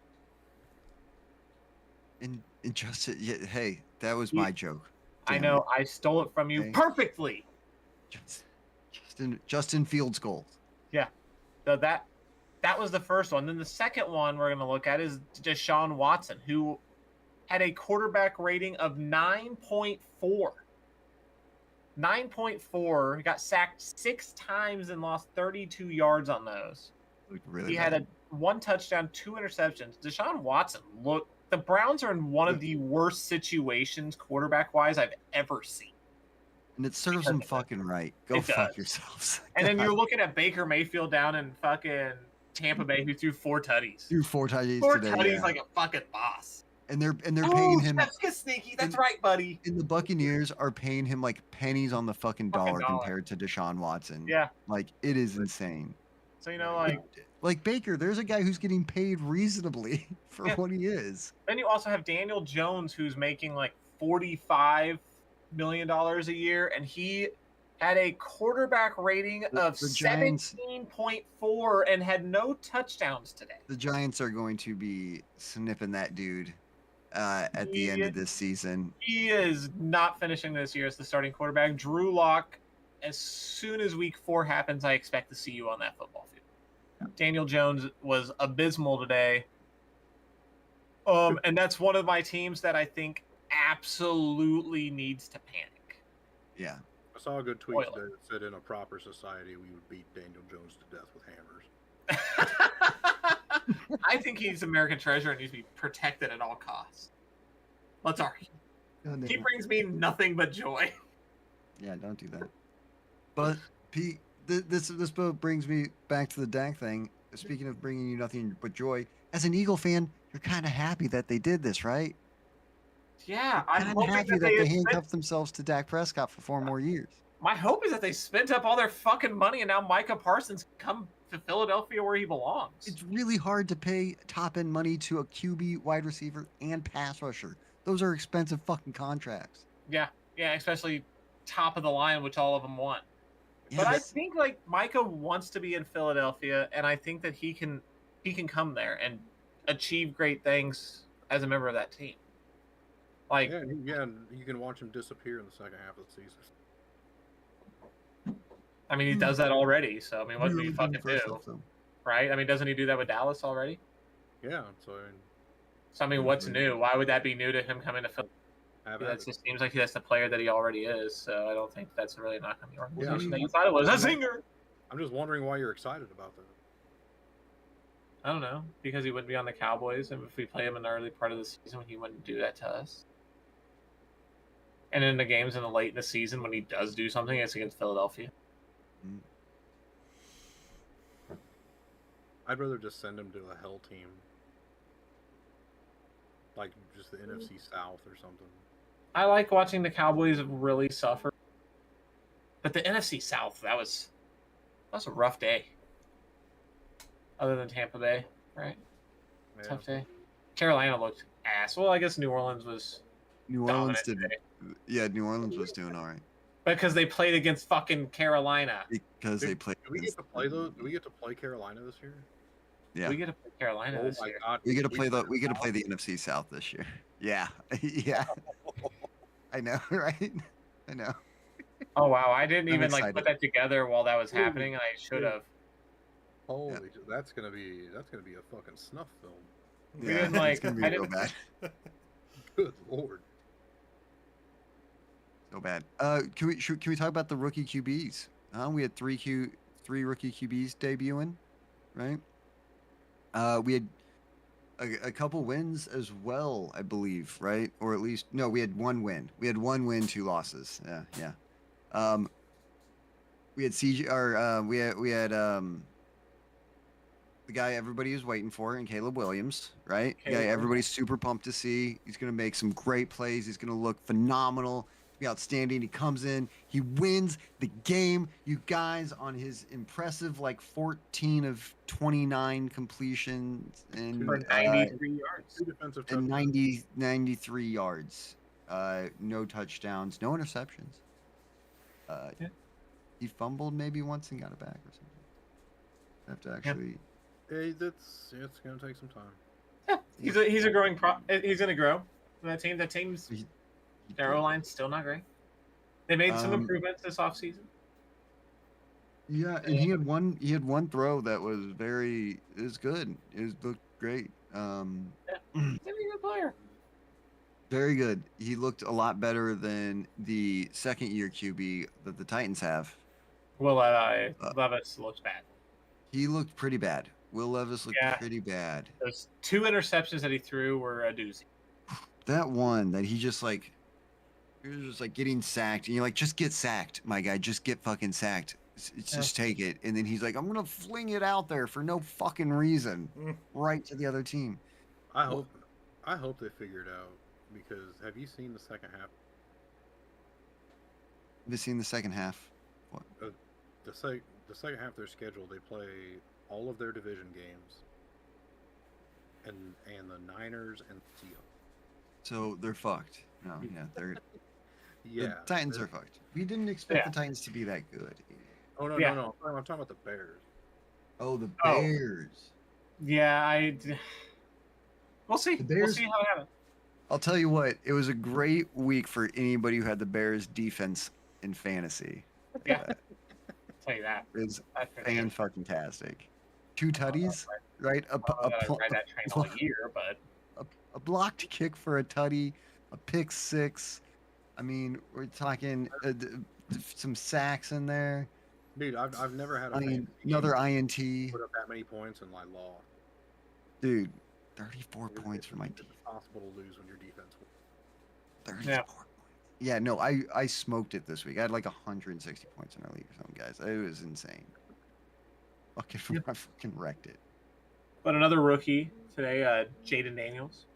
And Justin, yeah, hey, that was my joke. I know, I stole it from you perfectly. Justin Fields goals. Yeah, so that was the first one. Then the second one we're going to look at is Deshaun Watson, who had a quarterback rating of 9.4. 9.4. He got sacked 6 times and lost 32 yards on those. Really he bad. had 1 touchdown, 2 interceptions. Deshaun Watson, the Browns are in one of the worst situations quarterback-wise I've ever seen. And it serves them fucking right. Go fuck yourselves. And then you're looking at Baker Mayfield down in fucking Tampa Bay, who threw 4 tutties. Threw 4 tutties today. 4 tutties like a fucking boss. And they're paying him. That's sneaky. That's right, buddy. And the Buccaneers are paying him like pennies on the fucking dollar compared to Deshaun Watson. Yeah. Like, it is insane. So, like Baker, there's a guy who's getting paid reasonably for what he is. Then you also have Daniel Jones, who's making like $45 million a year, and he had a quarterback rating of 17.4 and had no touchdowns today. The Giants are going to be snipping that dude at the end of this season. He is not finishing this year as the starting quarterback. Drew Lock, as soon as week 4 happens, I expect to see you on that football field. Yeah. Daniel Jones was abysmal today. And that's one of my teams that I think absolutely needs to panic. Yeah. I saw a good tweet today that said in a proper society we would beat Daniel Jones to death with hammers. I think he's American treasure and needs to be protected at all costs. Let's argue. He brings me nothing but joy. Yeah, don't do that. But Pete, this boat brings me back to the Dak thing. Speaking of bringing you nothing but joy, as an Eagle fan, you're kind of happy that they did this, right? Yeah, I'm happy that they handcuffed themselves to Dak Prescott for 4 more years. My hope is that they spent up all their fucking money and now Micah Parsons can come to Philadelphia where he belongs. It's really hard to pay top-end money to a QB, wide receiver, and pass rusher. Those are expensive fucking contracts. Yeah, especially top of the line, which all of them want. Yes. But I think like Micah wants to be in Philadelphia, and I think that he can come there and achieve great things as a member of that team. Like, yeah, you can watch him disappear in the second half of the season. I mean, he does that already. So I mean, what do Really you good fucking first do, half, though. right? I mean, doesn't he do that with Dallas already? Yeah, so I mean, So I mean, That's what's right. new? Why would that be new to him coming to Philly? have That at it. just seems like that's the player that he already is. So I don't think that's really not going to be organization Yeah. that you thought it was. A singer. I'm just wondering why you're excited about that. I don't know, because he wouldn't be on the Cowboys, and if we play him in the early part of the season, he wouldn't do that to us. And in the games in the late in the season, when he does do something, it's against Philadelphia. I'd rather just send him to a hell team, like just the NFC South or something. I like watching the Cowboys really suffer, but the NFC South that was a rough day. Other than Tampa Bay, right? Yeah. Tough day. Carolina looked ass. Well, I guess New Orleans was New Orleans dominant did. today. Yeah, New Orleans was doing all right Because they played against fucking Carolina. because they played. Do we get to play those? Do we get to play Carolina this year? Yeah, We get to play Carolina Oh this my year. god! we get to play the NFC South this year. Yeah, yeah. I know, right? I know. Oh wow, I didn't I'm even like excited. put that together while that was happening, and I should have. Holy, that's gonna be a fucking snuff film. We Yeah, didn't, like- it's gonna be I real didn't- bad. Good lord. So bad. Can we talk about the rookie QBs? We had three rookie QBs debuting, right? We had a couple wins as well, I believe, right? Or at least no, we had one win. We had one win, two losses. Yeah. We had CJ, or we had the guy everybody was waiting for, and Caleb Williams, right? The guy Caleb. everybody's super pumped to see. He's gonna make some great plays. He's gonna look phenomenal. Be outstanding. He comes in, he wins the game, you guys, on his impressive 14 of 29 completions and For 93 yards. 2 defensive and touchdowns. 93 yards. No touchdowns, no interceptions. Yeah. He fumbled maybe once and got it back or something. I have to actually. Hey, it's gonna take some time. Yeah, he's a growing he's gonna grow. That team's He their did. O-line's still not great. They made some improvements this offseason. Yeah, and he had one throw that was good. It looked great. He's a good player. Very good. He looked a lot better than the second year QB that the Titans have. Will Levis looks bad. He looked pretty bad. Will Levis looked Yeah. pretty bad. Those 2 interceptions that he threw were a doozy. That one that he was just getting sacked, and you're like, just get sacked, my guy, just get fucking sacked. Just take it. And then he's like, I'm gonna fling it out there for no fucking reason, right to the other team. I hope they figure it out, because have you seen the second half? Have you seen the second half? The second half of their schedule, they play all of their division games, and the Niners and the Seahawks. So they're fucked. No, yeah, they're Yeah, the Titans are fucked. We didn't expect the Titans to be that good. Oh no, Yeah. no! I'm talking about the Bears. Oh, the Oh. Bears. Yeah, we'll see. The We'll Bears- see how it happens. I'll tell you what, it was a great week for anybody who had the Bears defense in fantasy. Yeah. I'll tell you that. It was That's pretty good. fan-fucking-tastic. 2 tutties, right? I don't know if I ride that train all year, but A blocked kick for a tutty, a pick 6. I mean, we're talking some sacks in there. Dude, I've never had a I mean, fantasy game another INT. put up that many points and lost. Dude, 34 points for my It's team. possible to lose when your defense. 34 Yeah. points. Yeah, no, I smoked it this week. I had 160 points in our league or something, guys. It was insane. Fucking, I fucking wrecked it. But another rookie today, Jaden Daniels.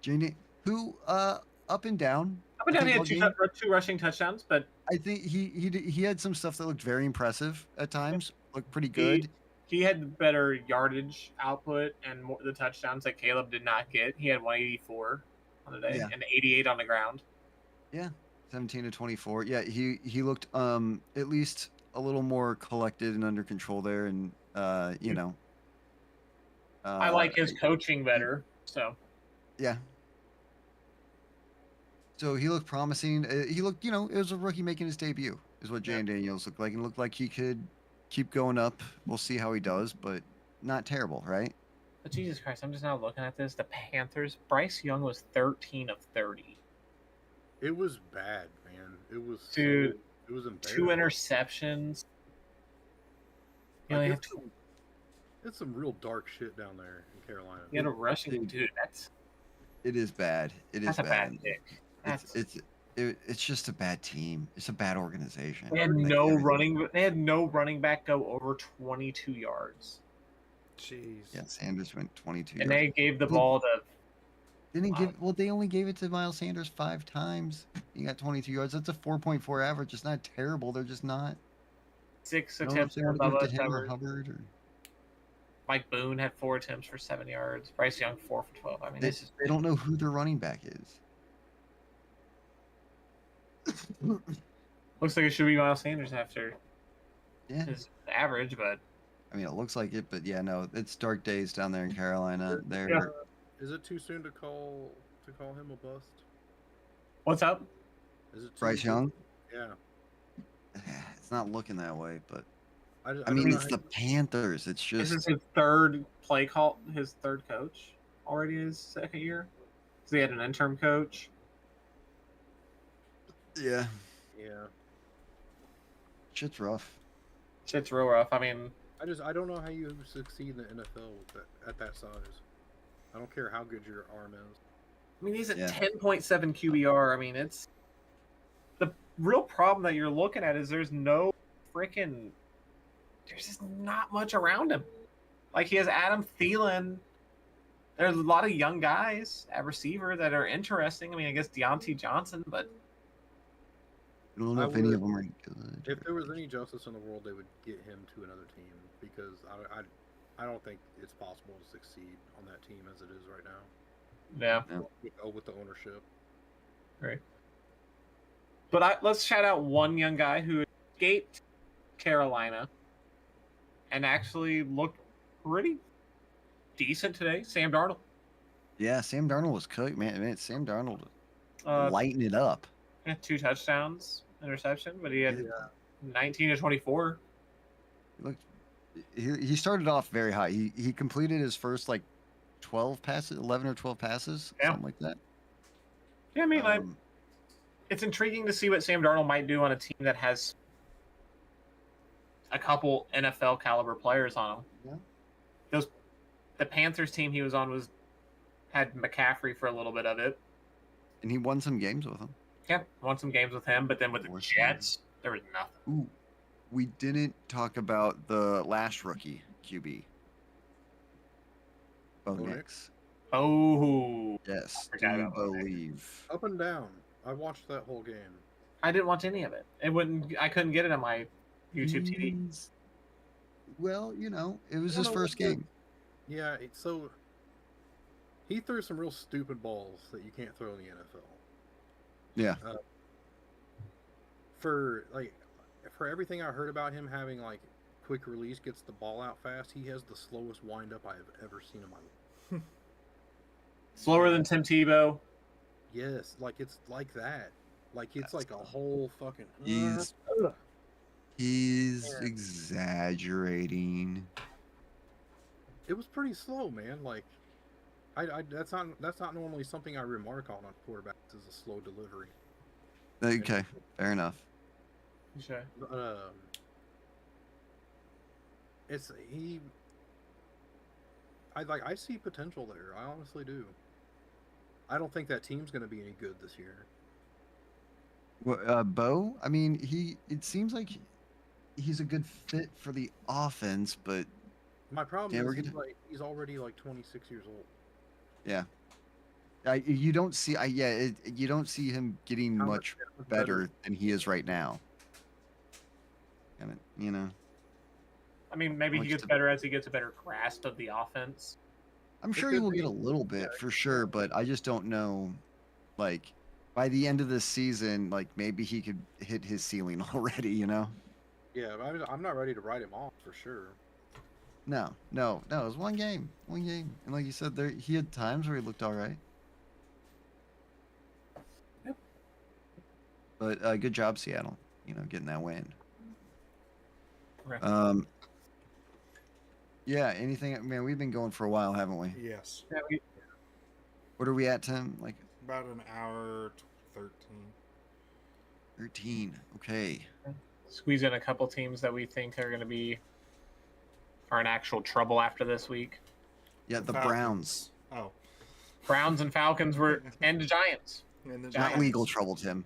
Jane, who up and down. Up and down, he had Football 2 rushing touchdowns, but I think he had some stuff that looked very impressive at times. Looked pretty good. he had better yardage output and the touchdowns that Caleb did not get. He had 184 on the day Yeah. and 88 on the ground. 17 to 24. Yeah, he looked at least a little more collected and under control there, and you know. I like his coaching better. So Yeah. So he looked promising. He looked, it was a rookie making his debut. is what Jay Daniels looked like, and looked like he could keep going up. We'll see how he does, but not terrible, right? But Jesus Christ, I'm just now looking at this. The Panthers, Bryce Young was 13 of 30. It was bad, man. It was Dude, it was 2 embarrassing. interceptions. You Like, only have it's some real dark shit down there in Carolina. You had a rushing dude. It is bad. It is That's a bad pick. It's just a bad team. It's a bad organization. They had no running back go over 22 yards. Jeez. Yeah, Sanders went 22 And yards. they gave the ball to They only gave it to Miles Sanders 5 times. He got 22 yards. That's a 4.4 average. It's not terrible. They're just not. 6 I don't know if attempts they for want to give it Bubba to him or Hubbard. Hubbard. Or... Mike Boone had 4 attempts for 7 yards. Bryce Young 4 for 12. I mean, They don't know who their running back is. looks like it should be Miles Sanders after Yeah. his average, but I mean, it looks like it, but yeah, no, it's dark days down there in Carolina. They're Is it too soon to call him a bust? what's up? Is it too Bryce soon? Young. Yeah. It's not looking that way, but I I don't mean, know it's how the Panthers. It's This just is his third play call, his third coach already in his second year. So he had an interim coach. yeah, Yeah. shit's rough. Shit's real rough. I mean, I don't know how you succeed in the NFL with at that size. I don't care how good your arm is. he's at Yeah. 10.7 QBR. I mean, it's the real problem that you're looking at is there's just not much around him. Like he has Adam Thielen. There's a lot of young guys at receiver that are interesting. I mean, I guess Deontay Johnson, but I don't know I if any would- of them are good. If there was any justice in the world, they would get him to another team because I don't think it's possible to succeed on that team as it is right now. yeah. With the ownership. Right. But let's shout out one young guy who escaped Carolina and actually looked pretty decent today. Sam Darnold. Yeah, Sam Darnold was cooked, man. Sam Darnold Uh, lighting it up. had 2 touchdowns, interception, but he had Yeah. 19 to 24. He started off very high. He completed his first like 12 passes, 11 or 12 passes, Yeah. something like that. Yeah, I mean, Um, it's intriguing to see what Sam Darnold might do on a team that has a couple NFL caliber players on them. Yeah. The Panthers team he was on had McCaffrey for a little bit of it. and he won some games with him. Yeah, won some games with him, but then with the Worst Jets, there was nothing. Ooh, we didn't talk about the last rookie QB. Bo Bo Nix. Oh, Yes. I Do forgot you about Bo Nix. believe? Up and down. I watched that whole game. I didn't watch any of it. I couldn't get it on my YouTube TV. Well, you know, it was I his don't know first what the- game. Yeah, so he threw some real stupid balls that you can't throw in the NFL. Yeah. For everything I heard about him having like quick release, gets the ball out fast, he has the slowest wind up I have ever seen in my life. Slower than Tim Tebow. Yes, like it's like that. Like it's like a whole fucking. He's Ugh. he's Yeah. exaggerating. It was pretty slow, man. Like, that's not normally something I remark on quarterbacks is a slow delivery. Okay, fair enough. Sure. It's he. I see potential there. I honestly do. I don't think that team's going to be any good this year. Well, Bo, I mean, it seems like he's a good fit for the offense, but My problem Yeah, is we're he's already like 26 years old. you don't see, you don't see him getting How much much better than he is right now. Kind of, you know. I mean, maybe he Much gets to- better as he gets a better grasp of the offense. I'm sure could he will be. get a little bit for sure, but I just don't know. Like, by the end of this season, like maybe he could hit his ceiling already. You know? Yeah, but I'm not ready to write him off for sure. No. It was one game, and like you said, he had times where he looked all right. Yep. But good job, Seattle. getting that win. Okay. Yeah. Anything? Man, we've been going for a while, haven't we? Yes. Yeah, What are we at, Tim? Like About an hour 13. 13. Okay. squeeze in a couple teams that we think are going to be are in actual trouble after this week. Yeah, the Falcons. Browns. Oh. Browns and Falcons were and the Giants. And the Not Giants. legal trouble, Tim.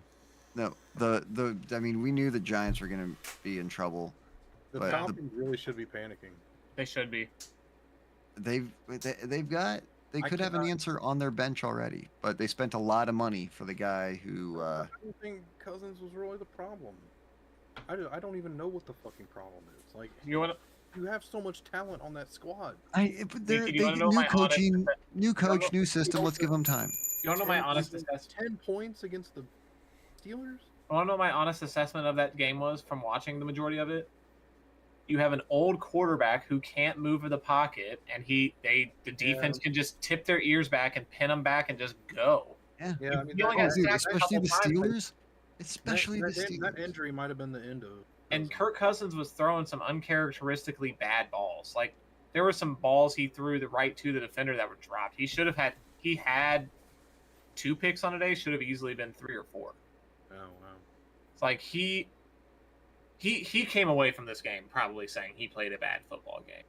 No, I mean, we knew the Giants were going to be in trouble. The But Falcons really should be panicking. They should be. They could have an cannot- answer on their bench already, but they spent a lot of money for the guy who. I don't think Cousins was really the problem. I don't even know what the fucking problem is. Like, You want to? you have so much talent on that squad. But Do you wanna know new my honest coaching, new coach, no, new system. Let's give them time. You want to know my 10 honest points- assessment? 10 points against the Steelers? I want to know what my honest assessment of that game was from watching the majority of it. You have an old quarterback who can't move in the pocket, and the defense can just tip their ears back and pin them back and just go. Yeah. Yeah, I mean, You only that, got Dude, sacked a especially the couple times, Steelers. Especially the Steelers. that injury might have been the end of. And Kirk Cousins was throwing some uncharacteristically bad balls. Like there were some balls he threw right to the defender that were dropped. He had 2 picks on a day. Should have easily been 3 or 4. Oh wow. It's like he came away from this game probably saying he played a bad football game.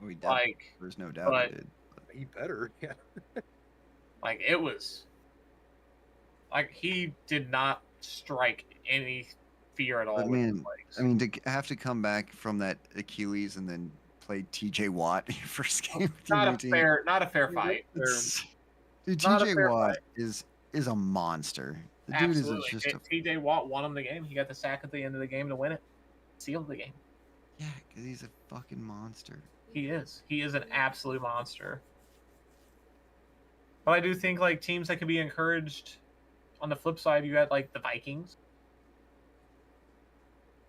We definitely, Like there's no doubt but- he did. He better. Yeah. like it was like he did not strike any fear at all. But with his man, legs. I mean, to have to come back from that Achilles and then play T.J. Watt your first game. with your not new a team, not a fair fight. it's- Dude, Not a T.J. fair Watt is a monster. The dude Absolutely. is just a TJ Watt won him the game. He got the sack at the end of the game to win it. Sealed the game. yeah, because he's a fucking monster. He is. He is an absolute monster. But I do think like teams that could be encouraged. On the flip side, you had like the Vikings.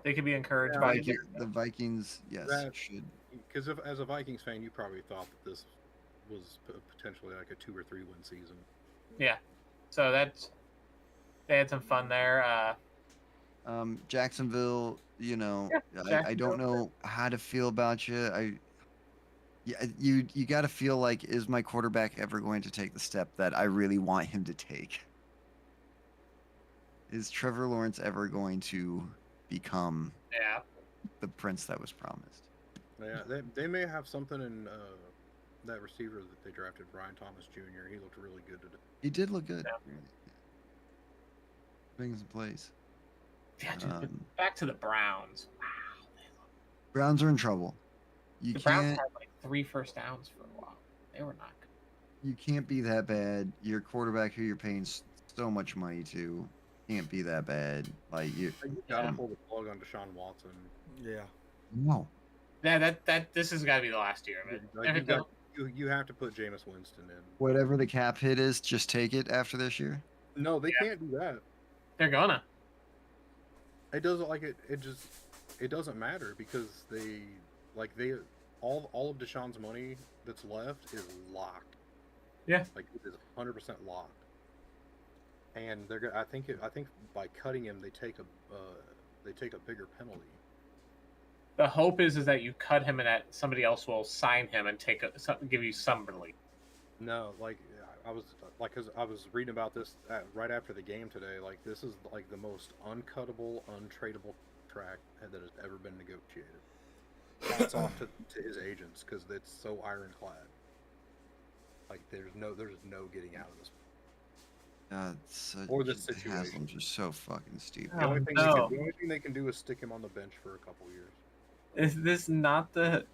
They could be encouraged Yeah, by The Vikings, yes, That- should. Because as a Vikings fan, you probably thought that this was potentially like a 2 or 3 win season. So they had some fun there. Jacksonville, I don't know how to feel about you. You got to feel like, is my quarterback ever going to take the step that I really want him to take? Is Trevor Lawrence ever going to become Yeah. the prince that was promised? Yeah, they may have something in that receiver that they drafted, Brian Thomas Jr. He looked really good today. He did look good. Yeah. Really. Making some plays. Yeah, dude, but Um, back to the Browns. Wow. Browns are in trouble. You The Browns can't. had like 3 first downs for a while. They were not good. You can't be that bad. Your quarterback, who you're paying so much money to, can't be that bad. Like you. You gotta Yeah. pull the plug on Deshaun Watson. Yeah. No. Yeah, this has got to be the last year of it. Like, If you, it got, don't- you have to put Jameis Winston in. Whatever the cap hit is, just take it after this year. No, they Yeah. can't do that. they're gonna. It doesn't like it. It doesn't matter because all of Deshaun's money that's left is locked. Yeah. Like it is 100% locked. And they're gonna. I think by cutting him, they take a bigger penalty. The hope is that you cut him and that somebody else will sign him and give you some relief. No, like I was reading about this right after the game today. Like this is like the most uncuttable, untradeable contract that has ever been negotiated. Hats off to his agents because it's so ironclad. Like there's no getting out of this. Or the the situation. Haslam's are so fucking stupid. The only, thing no. the only thing they can do is stick him on the bench for a couple years. Is this not the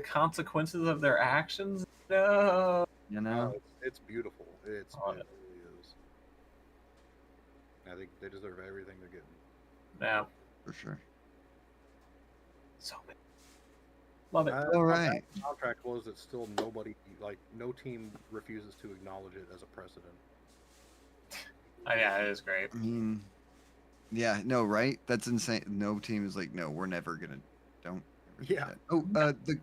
consequences of their actions? No. You know. It's beautiful. It Oh, really is. I think they deserve everything they're getting. No. For sure. So good. Love it. All right. That contract was that still nobody, like no team refuses to acknowledge it as a precedent. Oh, yeah, it is great. I mean, yeah, no, right? That's insane. No team is like, no, we're never gonna. Don't. Ever do Yeah. that. Oh,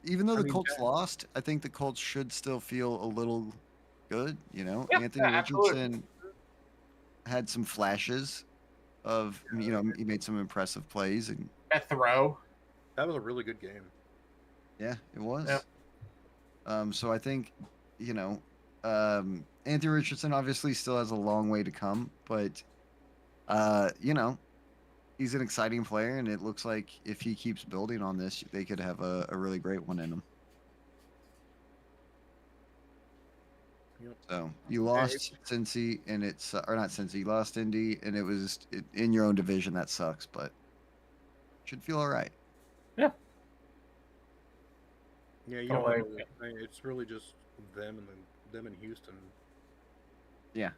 even though I the mean, Colts that- lost, I think the Colts should still feel a little good. Yeah, Anthony yeah, absolutely. Richardson had some flashes. of he made some impressive plays, and That throw. That was a really good game. yeah, it was. Yep. So I think, Anthony Richardson obviously still has a long way to come, but he's an exciting player, and it looks like if he keeps building on this, they could have a really great one in him. Yep. So you lost Cincy, and it's or not Cincy, you lost Indy, and it was in your own division. That sucks, but should feel all right. Yeah. Yeah, you Oh, know, wait. it's really just them and them in Houston. Yeah.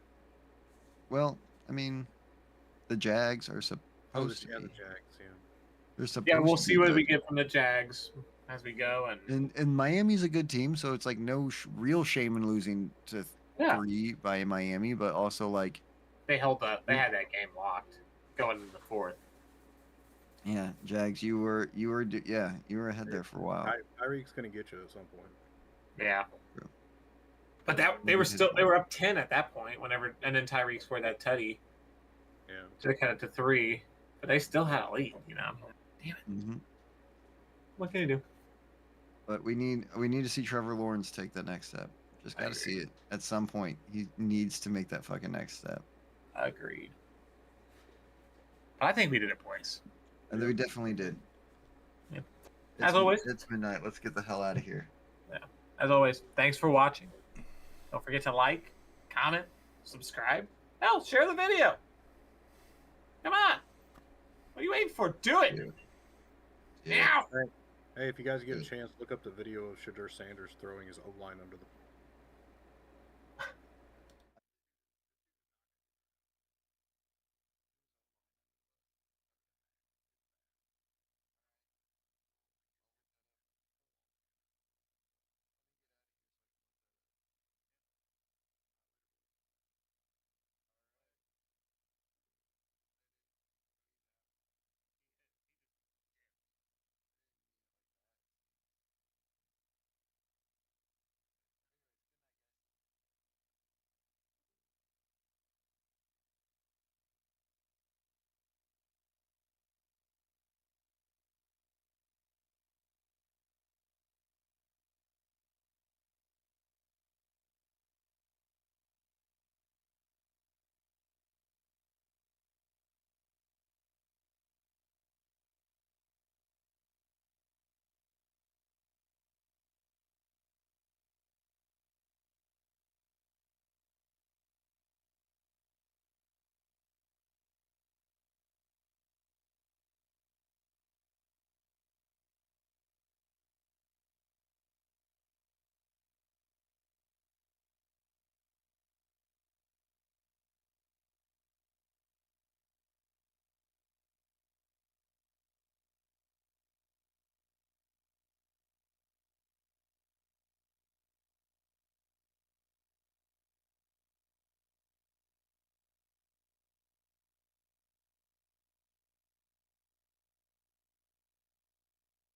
Well, I mean, the Jags are Oh, supposed to the be. Jags, yeah. They're supposed Yeah, we'll to see be what good. we get from the Jags as we go, And Miami's a good team, so it's like no real shame in losing to yeah, 3 by Miami, but also like they held up. They had that game locked going into the fourth. yeah, Jags, you were ahead there for a while. Tyreek's gonna get you at some point. Yeah. True. But they were up 10 at that point and then Tyreek scored that tutty. Yeah. So they cut it to 3, but they still had a lead. Damn it! Mm-hmm. What can you do? But we need to see Trevor Lawrence take that next step. Just got to see it at some point. He needs to make that fucking next step. Agreed. I think we did it, boys. And we definitely did. Yeah. As always, it's midnight. Let's get the hell out of here. Yeah. As always, thanks for watching. Don't forget to like, comment, subscribe. Hell, share the video. Come on. What are you waiting for? Do it. Yeah. Now. Hey, if you guys get a chance, look up the video of Shadur Sanders throwing his O-line under the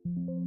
you